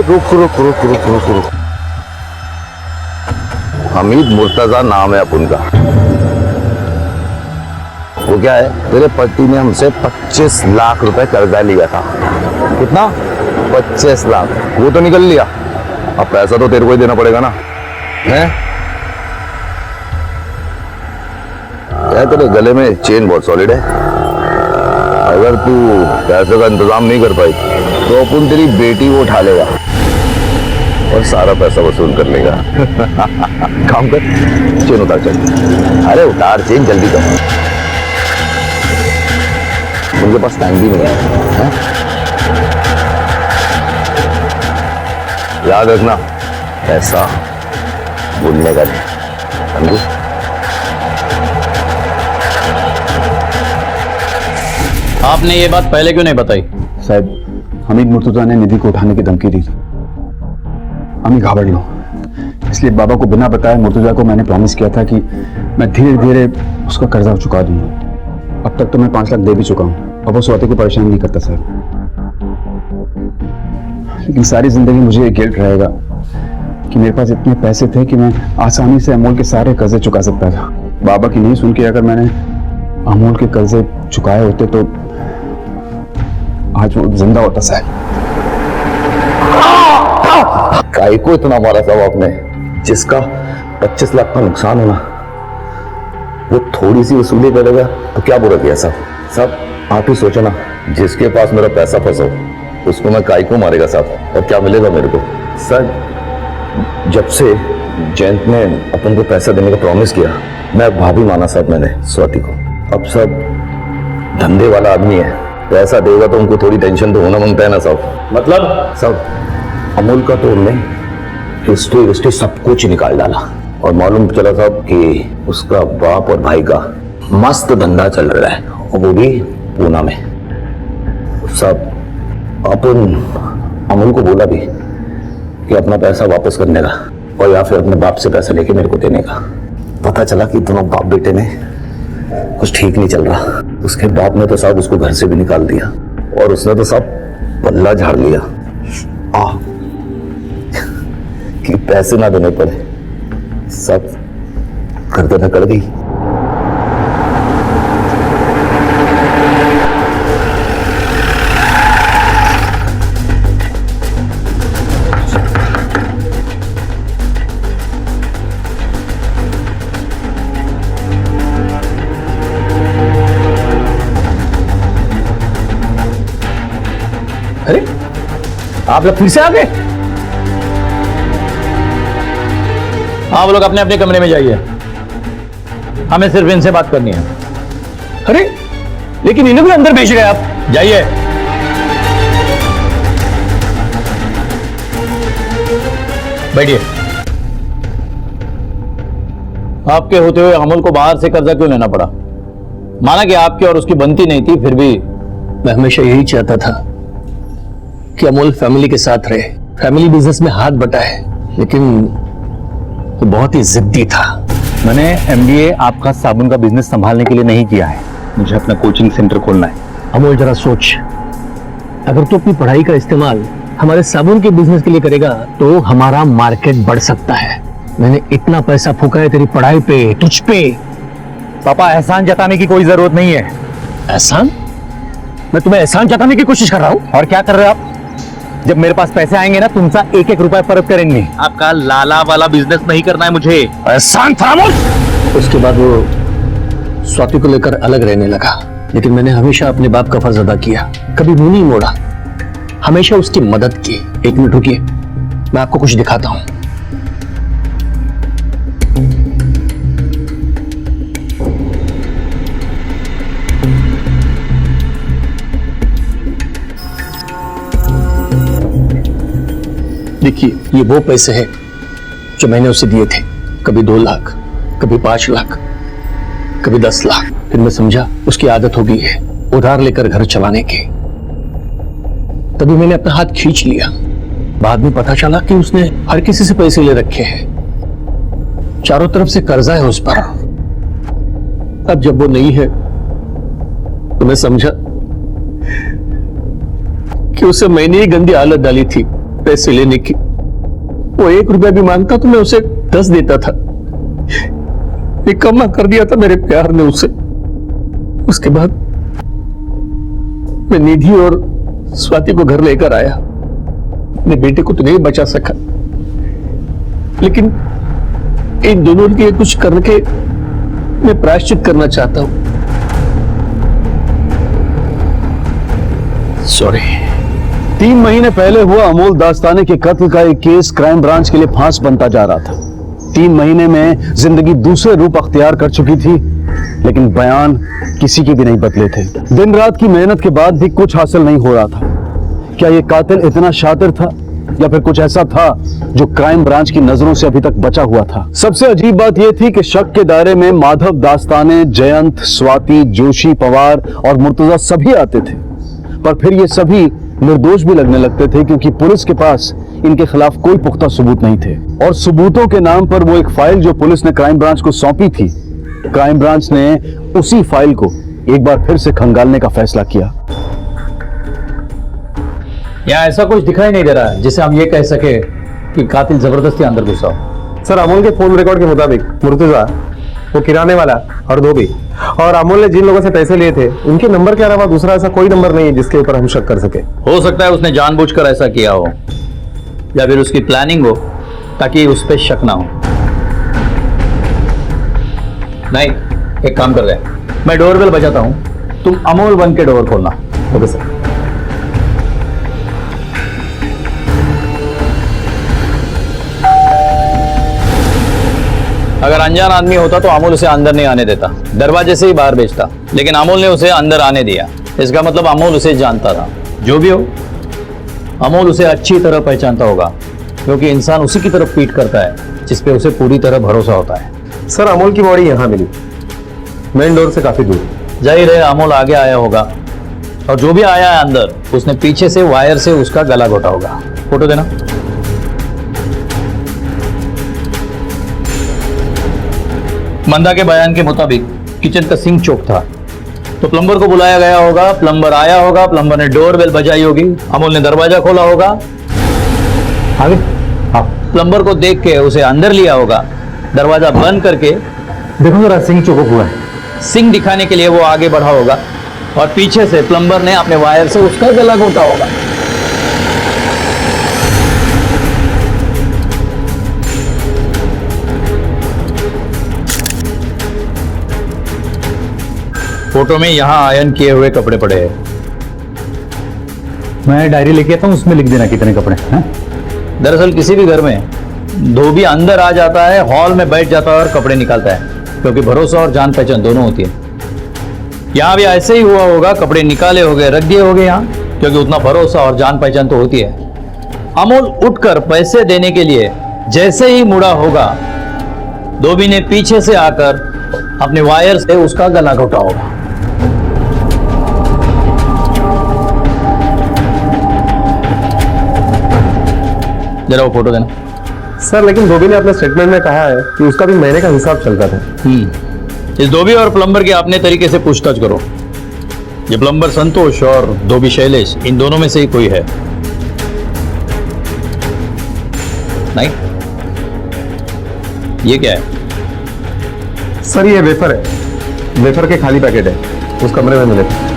रुक रुक रुक रुक रुक रुक। हमीद मुर्तजा नाम है अपन का। वो क्या है, तेरे पति ने हमसे 25 लाख रुपए कर्जा लिया था। कितना? 25 लाख। वो तो निकल लिया, अब पैसा तो तेरे को ही देना पड़ेगा ना। है क्या तेरे गले में चेन बहुत सॉलिड है। अगर तू पैसे का इंतजाम नहीं कर पाई तो अपन तेरी बेटी को उठा लेगा और सारा पैसा वसूल कर लेगा। काम कर, चेन उतार चल। अरे उतार चेन, जल्दी कर। उनके पास टाइम भी नहीं है? याद रखना, पैसा भूलने का नहीं, समझी? आपने ये बात पहले क्यों नहीं बताई? साहब, हमीद मुर्तजा ने निधि को उठाने की धमकी दी थी। अम्मी घाबड़ लो, इसलिए बाबा को बिना बताए मुर्तजा को मैंने प्रॉमिस किया था कि मैं धीरे धीरे उसका कर्जा चुका दूंगा। अब तक तो मैं 5 लाख दे भी चुका हूँ, अब वो स्वाति को परेशान नहीं करता सर। लेकिन सारी जिंदगी मुझे ये गिल्ट रहेगा कि मेरे पास इतने पैसे थे कि मैं आसानी से अमोल के सारे कर्जे चुका सकता था। बाबा की नहीं सुन के अगर मैंने अमोल के कर्जे चुकाए होते तो आज वो जिंदा होता सर। काय को इतना मारा साहब आपने? जिसका 25 लाख का नुकसान होना, वो थोड़ी सी वसूली करेगा तो क्या बुरा किया साहब? साहब आप ही सोचो ना, जिसके पास मेरा पैसा फंसा उसको मैं काय को मारेगा साहब, और क्या मिलेगा मेरे को? सर जब से जयंत ने अपन को पैसा देने का प्रॉमिस किया, मैं भाभी माना साहब मैंने स्वाति को। अब सब धंधे वाला आदमी है, पैसा देगा तो उनको थोड़ी टेंशन तो होना मांगता है ना साहब। मतलब साहब अमूल का तो उनने हिस्ट्री सब कुछ निकाल डाला, और मालूम चला साहब कि उसका बाप और भाई का मस्त धंधा चल रहा है, और वो भी पूना में। साहब अपन अमूल को बोला भी कि अपना पैसा वापस करने का, और या फिर अपने बाप से पैसा लेके मेरे को देने का। पता चला कि दोनों बाप बेटे में कुछ ठीक नहीं चल रहा। उसके बाप ने तो साहब उसको घर से भी निकाल दिया, और उसने तो साहब पल्ला झाड़ लिया कि पैसे ना देने पड़े। सब गर्दन अकड़ गई। अरे आप लोग फिर से आ गए? आप लोग अपने अपने कमरे में जाइए, हमें सिर्फ इनसे बात करनी है। अरे लेकिन इन्हें भी अंदर भेज रहे आप, जाइए। बैठिए। आपके होते हुए अमोल को बाहर से कर्जा क्यों लेना पड़ा? माना कि आपकी और उसकी बनती नहीं थी, फिर भी मैं हमेशा यही चाहता था कि अमोल फैमिली के साथ रहे, फैमिली बिजनेस में हाथ बटा है, लेकिन वो बहुत ही जिद्दी था। मैंने MBA आपका साबुन का बिजनेस संभालने के लिए नहीं किया है, मुझे अपना कोचिंग सेंटर खोलना है। अमोल जरा सोच, अगर तू अपनी पढ़ाई का इस्तेमाल हमारे साबुन के बिजनेस के लिए करेगा तो हमारा मार्केट बढ़ सकता है। मैंने इतना पैसा फूका है तेरी पढ़ाई पे, तुझ पे। पापा, एहसान जताने की कोई जरूरत नहीं है। एहसान? मैं तुम्हें एहसान जताने की कोशिश कर रहा हूँ। और क्या कर रहे हो आप? जब मेरे पास पैसे आएंगे ना, तुमसा 1-1 रुपया परत करेंगे। आपका लाला वाला बिजनेस नहीं करना है मुझे। एहसान फरामोश। उसके बाद वो स्वाति को लेकर अलग रहने लगा, लेकिन मैंने हमेशा अपने बाप का फर्ज अदा किया, कभी मुंह नहीं मोड़ा, हमेशा उसकी मदद की। 1 मिनट रुकिए, मैं आपको कुछ दिखाता हूं। देखिए, ये वो पैसे हैं जो मैंने उसे दिए थे। कभी 2 लाख, कभी 5 लाख, कभी 10 लाख। फिर मैं समझा उसकी आदत हो गई है उधार लेकर घर चलाने की। तभी मैंने अपना हाथ खींच लिया। बाद में पता चला कि उसने हर किसी से पैसे ले रखे हैं, चारों तरफ से कर्जा है उस पर। अब जब वो नहीं है तो मैं समझा कि उसे मैंने ही गंदी आदत डाली थी पैसे लेने की। वो 1 रुपया भी मांगता तो मैं उसे 10 देता था। निकम्मा कर दिया था मेरे प्यार ने उसे। उसके बाद मैं निधि और स्वाति को घर लेकर आया। अपने बेटे को तो नहीं बचा सका, लेकिन इन दोनों के लिए कुछ करके मैं प्रायश्चित करना चाहता हूं। सॉरी। 3 महीने पहले हुआ अमोल दास्ताने के कत्ल का एक केस क्राइम ब्रांच के लिए फांस बनता जा रहा था। 3 महीने में जिंदगी दूसरे रूप अख्तियार कर चुकी थी, लेकिन बयान किसी के भी नहीं बदले थे। दिन रात की मेहनत के बाद भी कुछ हासिल नहीं हो रहा था। क्या ये कातिल इतना शातिर था या फिर कुछ ऐसा था जो क्राइम ब्रांच की नजरों से अभी तक बचा हुआ था? सबसे अजीब बात यह थी कि शक के दायरे में माधव दास्ताने, जयंत, स्वाति, जोशी, पवार और मुर्तजा सभी आते थे, पर फिर ये सभी निर्दोष भी लगने लगते थे क्योंकि पुलिस के पास इनके खिलाफ कोई पुख्ता सबूत नहीं थे। और सबूतों के नाम पर वो एक फाइल जो पुलिस ने क्राइम ब्रांच को सौंपी थी, क्राइम ब्रांच ने उसी फाइल को एक बार फिर से खंगालने का फैसला किया। यहाँ ऐसा कुछ दिखाई नहीं दे रहा है जिसे हम ये कह सके कि कातिल जबरदस्ती अंदर घुसा हो। सर, अमोल के फोन रिकॉर्ड के मुताबिक मुर्तजा, वो किराने वाला और धोबी, और अमोल ने जिन लोगों से पैसे लिए थे उनके नंबर के अलावा दूसरा ऐसा कोई नंबर नहीं है जिसके ऊपर हम शक कर सके। हो सकता है उसने जानबूझकर ऐसा किया हो, या फिर उसकी प्लानिंग हो ताकि उस पर शक ना हो। नहीं, एक काम कर रहे हैं, मैं डोरबेल बजाता हूं, तुम अमोल बन के डोर खोलना। Okay sir. अगर अनजान आदमी होता तो अमोल उसे अंदर नहीं आने देता, दरवाजे से ही बाहर भेजता, लेकिन अमोल ने उसे अंदर आने दिया। इसका मतलब अमोल उसे जानता था। जो भी हो, अमोल उसे अच्छी तरह पहचानता होगा, क्योंकि इंसान उसी की तरफ पीठ करता है जिस पे उसे पूरी तरह भरोसा होता है। सर, अमोल की बॉडी यहाँ मिली, मेन डोर से काफी दूर। जाहिर है अमोल आगे आया होगा, और जो भी आया है अंदर, उसने पीछे से वायर से उसका गला घोटा होगा। फोटो देना। मंदा के बयान के मुताबिक किचन का सिंक चौक था, तो प्लम्बर को बुलाया गया होगा, प्लम्बर आया होगा, प्लम्बर ने डोरबेल बजाई होगी, अमोल ने दरवाजा खोला होगा, आगे प्लम्बर को देख के उसे अंदर लिया होगा, दरवाजा बंद करके देखो जरा सिंक चौक हुआ है, सिंक दिखाने के लिए वो आगे बढ़ा होगा, और पीछे से प्लम्बर ने अपने वायर से उसका गला घोटा होगा। फोटो में यहां आयरन किए हुए कपड़े पड़े हैं। मैं डायरी लेके आता हूं, उसमें लिख देना कितने कपड़े हैं। दरअसल किसी भी घर में धोबी अंदर आ जाता है, हॉल में बैठ जाता है और कपड़े निकालता है, क्योंकि भरोसा और जान पहचान दोनों होती है। यहां भी ऐसे ही हुआ होगा, कपड़े निकाले हो गए, रख दिए हो गए यहां, क्योंकि उतना भरोसा और जान पहचान तो होती है। अमोल उठकर पैसे देने के लिए जैसे ही मुड़ा होगा, धोबी ने पीछे से आकर अपने वायर से उसका गला घोटा होगा। जरा वो फोटो देना। सर लेकिन धोबी ने अपने स्टेटमेंट में कहा है कि उसका भी महीने का हिसाब चलता था। इस धोबी और प्लम्बर की अपने तरीके से पूछताछ करो। ये प्लम्बर संतोष और धोबी शैलेश, इन दोनों में से ही कोई है। नहीं, ये क्या है? सर ये वेफर है, वेफर के खाली पैकेट है, उस कमरे में मिले थे।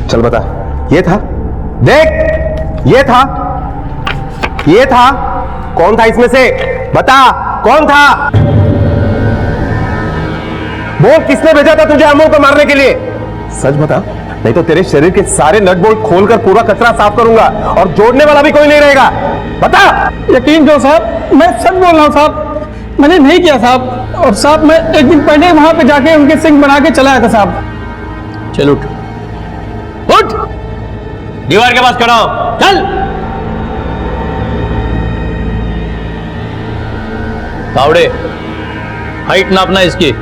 चल बता, ये था? देख, ये था, ये था, कौन था इसमें से? बता कौन था? बोल, किसने भेजा था तुझे अमोल को मारने के लिए? सच बता, नहीं तो तेरे शरीर के सारे नट बोल्ट खोलकर पूरा कचरा साफ करूंगा और जोड़ने वाला भी कोई नहीं रहेगा। बता। यकीन करो साहब, मैं सच बोल रहा हूँ साहब, मैंने नहीं किया साहब। और साहब मैं एक दिन पहले वहां पे जाके उनके सिंक बना के चला आया था साहब। चल उठ, उठ, दीवार के पास खड़ा हो, चल। तावड़े, हाइट नापना इसकी।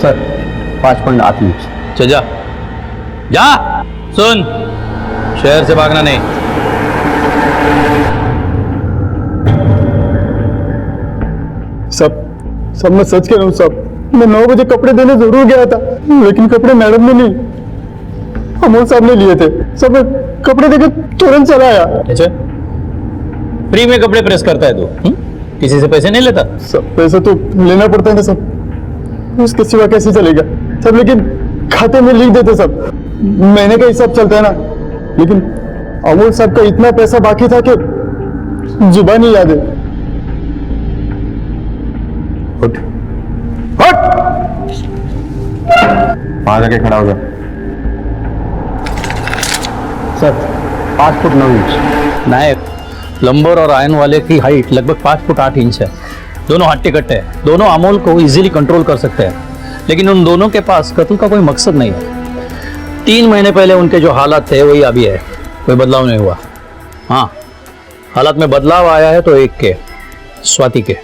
Sir 5.8 inch. चल जा, जा। सुन, शहर से भागना नहीं। सब मैं सच कह रहा हूँ साहब, मैं 9 बजे कपड़े देने जरूर गया था, लेकिन कपड़े मैडम ने नहीं, अमोल साहब ने लिए थे। सब मैं कपड़े देकर तुरंत चला आया। अच्छा, फ्री में कपड़े प्रेस करता है तू? किसी से पैसे नहीं लेता? सब पैसे तो लेना पड़ता है ना सब, उसके सिवा कैसे चलेगा सब? लेकिन खाते में लिख देते सब, महीने का हिसाब चलता है ना। लेकिन अमोल साहब का इतना पैसा बाकी था कि जुबान ही याद है। उठ, उठ, वहां जाके खड़ा हो जा। Sir 5 foot 9 inch. Nayak, plumber और आयन वाले की हाइट लगभग 5 फुट 8 इंच है। दोनों हट्टे कट्टे हैं, दोनों अमोल को इजीली कंट्रोल कर सकते हैं, लेकिन उन दोनों के पास कत्ल का कोई मकसद नहीं है। 3 महीने पहले उनके जो हालात थे वही अभी है, कोई बदलाव नहीं हुआ। हाँ, हालात में बदलाव आया है तो एक के, स्वाति के।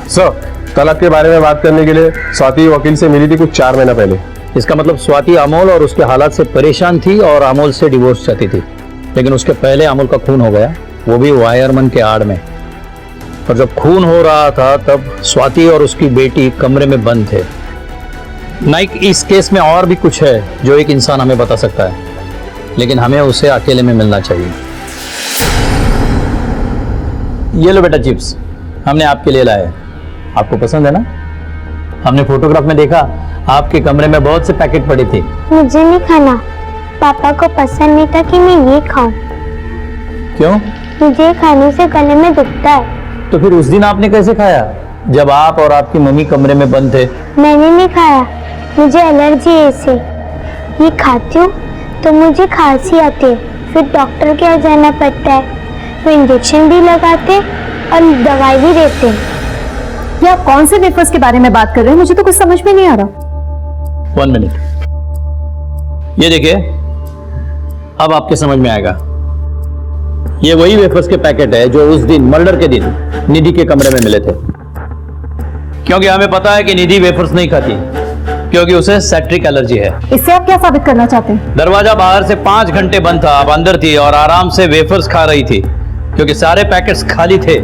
सर, तलब के बारे में बात करने के लिए स्वाति वकील से मिली थी कुछ 4 महीना पहले। इसका मतलब स्वाति अमोल और उसके हालात से परेशान थी और अमोल से डिवोर्स चाहती थी, लेकिन उसके पहले अमोल का खून हो गया, वो भी वायरमैन के आड़ में। और जब खून हो रहा था तब स्वाति और उसकी बेटी कमरे में बंद थे। नाइक, इस केस में और भी कुछ है जो एक इंसान हमें बता सकता है, लेकिन हमें उसे अकेले में मिलना चाहिए। ये लो बेटा चिप्स, हमने आपके लिए लाए। आपको पसंद है ना? हमने फोटोग्राफ में देखा आपके कमरे में बहुत से पैकेट पड़े थे। मुझे नहीं खाना, पापा को पसंद नहीं था कि मैं ये खाऊं। क्यों? मुझे खाने से गले में दुखता है। तो फिर उस दिन आपने कैसे खाया जब आप और आपकी मम्मी कमरे में बंद थे? मैंने नहीं खाया, मुझे एलर्जी है इससे। ये खाती हूँ तो मुझे खांसी आती है, फिर डॉक्टर के यहाँ जाना पड़ता है, वो इंजेक्शन भी लगाते और दवाई भी देते हैं। ये आप कौन से वेफर्स के बारे में बात कर रहे हैं? मुझे तो कुछ समझ में नहीं आ रहा। 1 मिनट, ये देखिए, अब आपके समझ में आएगा। ये वही वेफर्स के पैकेट है जो उस दिन, मर्डर के दिन, निधि के कमरे में मिले थे। क्योंकि हमें पता है कि निधि वेफर्स नहीं खाती, क्योंकि उसे सैट्रिक एलर्जी है। इससे आप क्या साबित करना चाहते हैं? दरवाजा बाहर से 5 घंटे बंद था, आप अंदर थी और आराम से वेफर्स खा रही थी, क्योंकि सारे पैकेट्स खाली थे।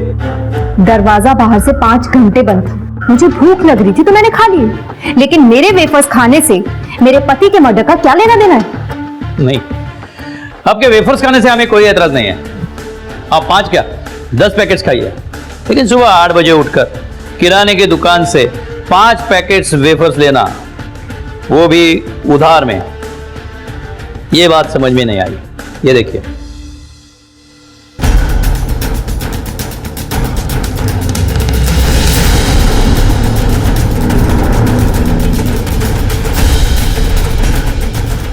दरवाजा बाहर से 5 घंटे बंद था, मुझे भूख लग रही थी तो मैंने खा लिए, लेकिन मेरे वेफर्स खाने से मेरे पति के मर्डर का क्या लेना देना है? नहीं, आपके वेफर्स खाने से हमें कोई एतराज नहीं है। आप 5 क्या 10 पैकेट्स खाइए, लेकिन सुबह 8 बजे उठकर किराने की दुकान से 5 पैकेट्स वेफर्स लेना, वो भी उधार में, ये बात समझ में नहीं आई। ये देखिए,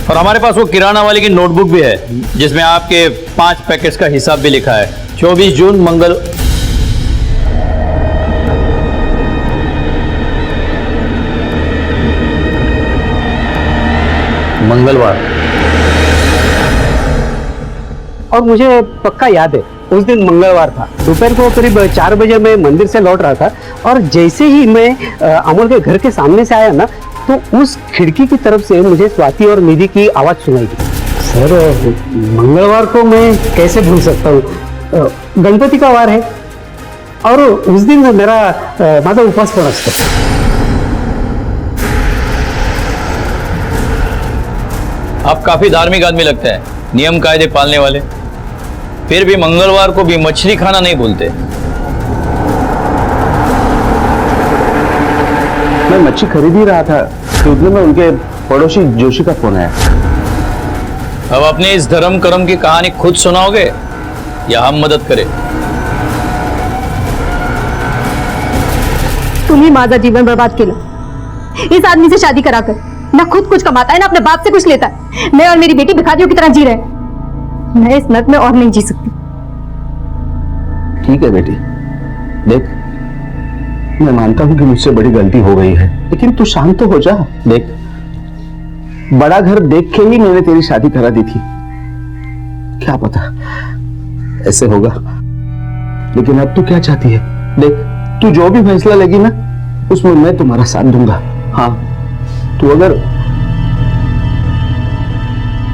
और हमारे पास वो किराना वाले की नोटबुक भी है जिसमें आपके 5 पैकेट्स का हिसाब भी लिखा है। 24 जून मंगलवार। और मुझे पक्का याद है उस दिन मंगलवार था, दोपहर को करीब 4 बजे मैं मंदिर से लौट रहा था और जैसे ही मैं अमोल के घर के सामने से आया ना, तो उस खिड़की की तरफ से मुझे स्वाति और निधि की आवाज सुनाई दी। सर, मंगलवार को मैं कैसे भूल सकता हूँ, गणपति का वार है और उस दिन मेरा माझा उपवास पण असतो। आप काफी धार्मिक आदमी लगते हैं, नियम कायदे पालने वाले, फिर भी मंगलवार को भी मछली खाना नहीं भूलते। मैं मच्छी खरीद ही रहा था कि उतने में उनके पड़ोसी जोशी का फोन आया। अब अपने इस धर्म कर्म की कहानी खुद सुनाओगे या हम मदद करें? तुम्ही माझा जीवन बर्बाद केलं। इस आदमी से शादी कराकर ना खुद कुछ कमाता है ना अपने बाप से कुछ लेता है। मैं और मेरी बेटी भिखारियों की तरह जी रहे हैं। मैं इस नर्क में और नहीं जी सकती। ठीक है बेटी, देख मैं मानता हूं कि मुझसे बड़ी गलती हो गई है, लेकिन तू शांत तो हो जा। देख, बड़ा घर देख के ही मैंने तेरी शादी करा दी थी, क्या पता ऐसे होगा। लेकिन अब तू क्या चाहती है? देख, तू जो भी फैसला लेगी ना, उसमें मैं तुम्हारा साथ दूंगा। हाँ, तू अगर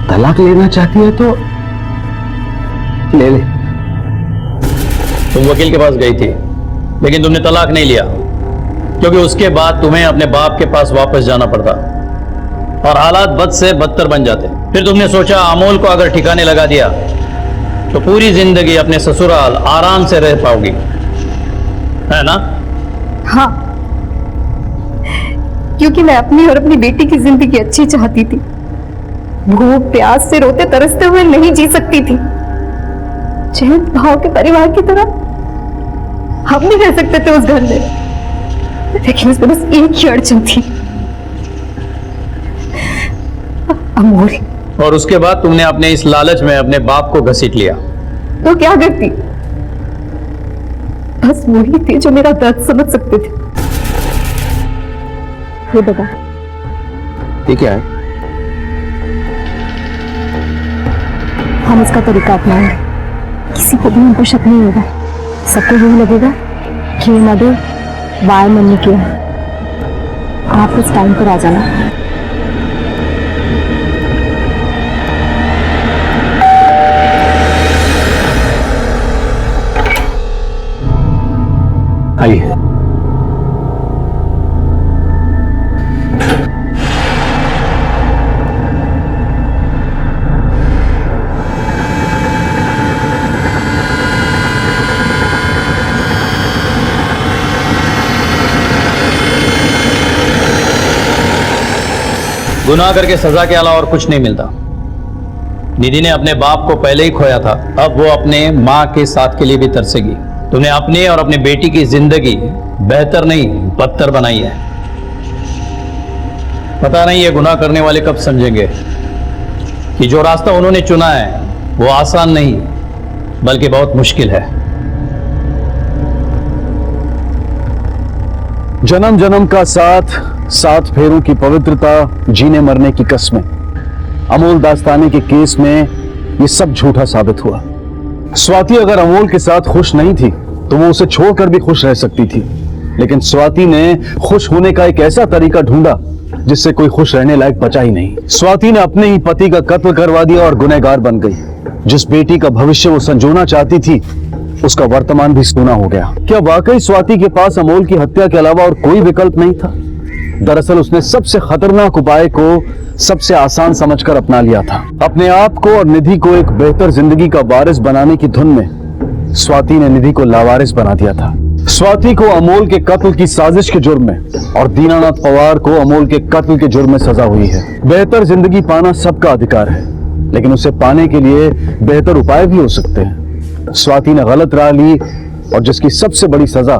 तलाक लेना चाहती है तो ले ले। तुम वकील के पास गई थी, लेकिन तुमने तलाक नहीं लिया, क्योंकि उसके बाद तुम्हें अपने बाप के पास वापस जाना पड़ता और हालात बद से बदतर बन जाते। फिर तुमने सोचा अमोल को अगर ठिकाने लगा दिया तो पूरी जिंदगी अपने ससुराल आराम से रह पाओगी, है ना? हाँ, क्योंकि मैं अपनी और अपनी बेटी की जिंदगी अच्छी चाहती थी। भूख प्यास से रोते तरसते हुए नहीं जी सकती थी। चैन भाव के परिवार की तरह हम नहीं रह सकते थे उस घर में, लेकिन उसमें बस एक ही अड़चन थी, अमोल। और उसके बाद तुमने अपने इस लालच में अपने बाप को घसीट लिया। तो क्या करती? बस वही थे जो मेरा दर्द समझ सकते थे। ये बता, ये क्या है? हम इसका तरीका अपनाएंगे, किसी को भी हमको शक नहीं होगा। सबको यही लगेगा कि ये मर्डर वायरमैन ने किया है। आप इस टाइम पर आ जाना। आइए। गुनाह करके सजा के अलावा और कुछ नहीं मिलता। निधि ने अपने बाप को पहले ही खोया था, अब वो अपने माँ के साथ के लिए भी तरसेगी। तुमने अपनी और अपनी बेटी की जिंदगी बेहतर नहीं बदतर बनाई है। पता नहीं ये गुनाह करने वाले कब समझेंगे कि जो रास्ता उन्होंने चुना है वो आसान नहीं बल्कि बहुत मुश्किल है। जन्म जन्म का साथ, 7 फेरों की पवित्रता, जीने मरने की कस्में। अमोल दास्ताने के केस में ये सब झूठा साबित हुआ। स्वाति अगर अमोल के साथ खुश नहीं थी तो वो उसे छोड़कर भी खुश रह सकती थी, लेकिन स्वाति ने खुश होने का एक ऐसा तरीका ढूंढा जिससे कोई खुश रहने लायक बचा ही नहीं। स्वाति ने अपने ही पति का कत्ल करवा दिया और गुनहगार बन गई। जिस बेटी का भविष्य वो संजोना चाहती थी उसका वर्तमान भी सोना हो गया। क्या वाकई स्वाति के पास अमोल की हत्या के अलावा और कोई विकल्प नहीं था? दरअसल उसने सबसे खतरनाक उपाय को सबसे आसान समझकर अपना लिया था। अपने आप को और निधि को एक बेहतर जिंदगी का वारिस बनाने की धुन में स्वाति ने निधि को लावारिस बना दिया था। स्वाति को अमोल के कत्ल की साजिश के जुर्म में और दीनानाथ पवार को अमोल के कत्ल के जुर्म में सजा हुई है। बेहतर जिंदगी पाना सबका अधिकार है, लेकिन उसे पाने के लिए बेहतर उपाय भी हो सकते हैं। स्वाति ने गलत राह ली और जिसकी सबसे बड़ी सजा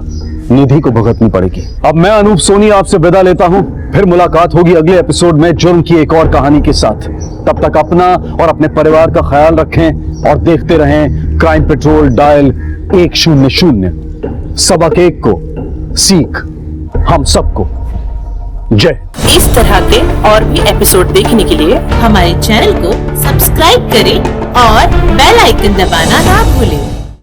निधि को भुगतनी पड़ेगी। अब मैं अनूप सोनी आपसे विदा लेता हूं, फिर मुलाकात होगी अगले एपिसोड में जुर्म की एक और कहानी के साथ। तब तक अपना और अपने परिवार का ख्याल रखें और देखते रहें क्राइम पेट्रोल डायल 100। सबक एक को सीख हम सबको। जय। इस तरह के और भी एपिसोड देखने के लिए हमारे चैनल को सब्सक्राइब करें और बेल आइकन दबाना ना भूलें।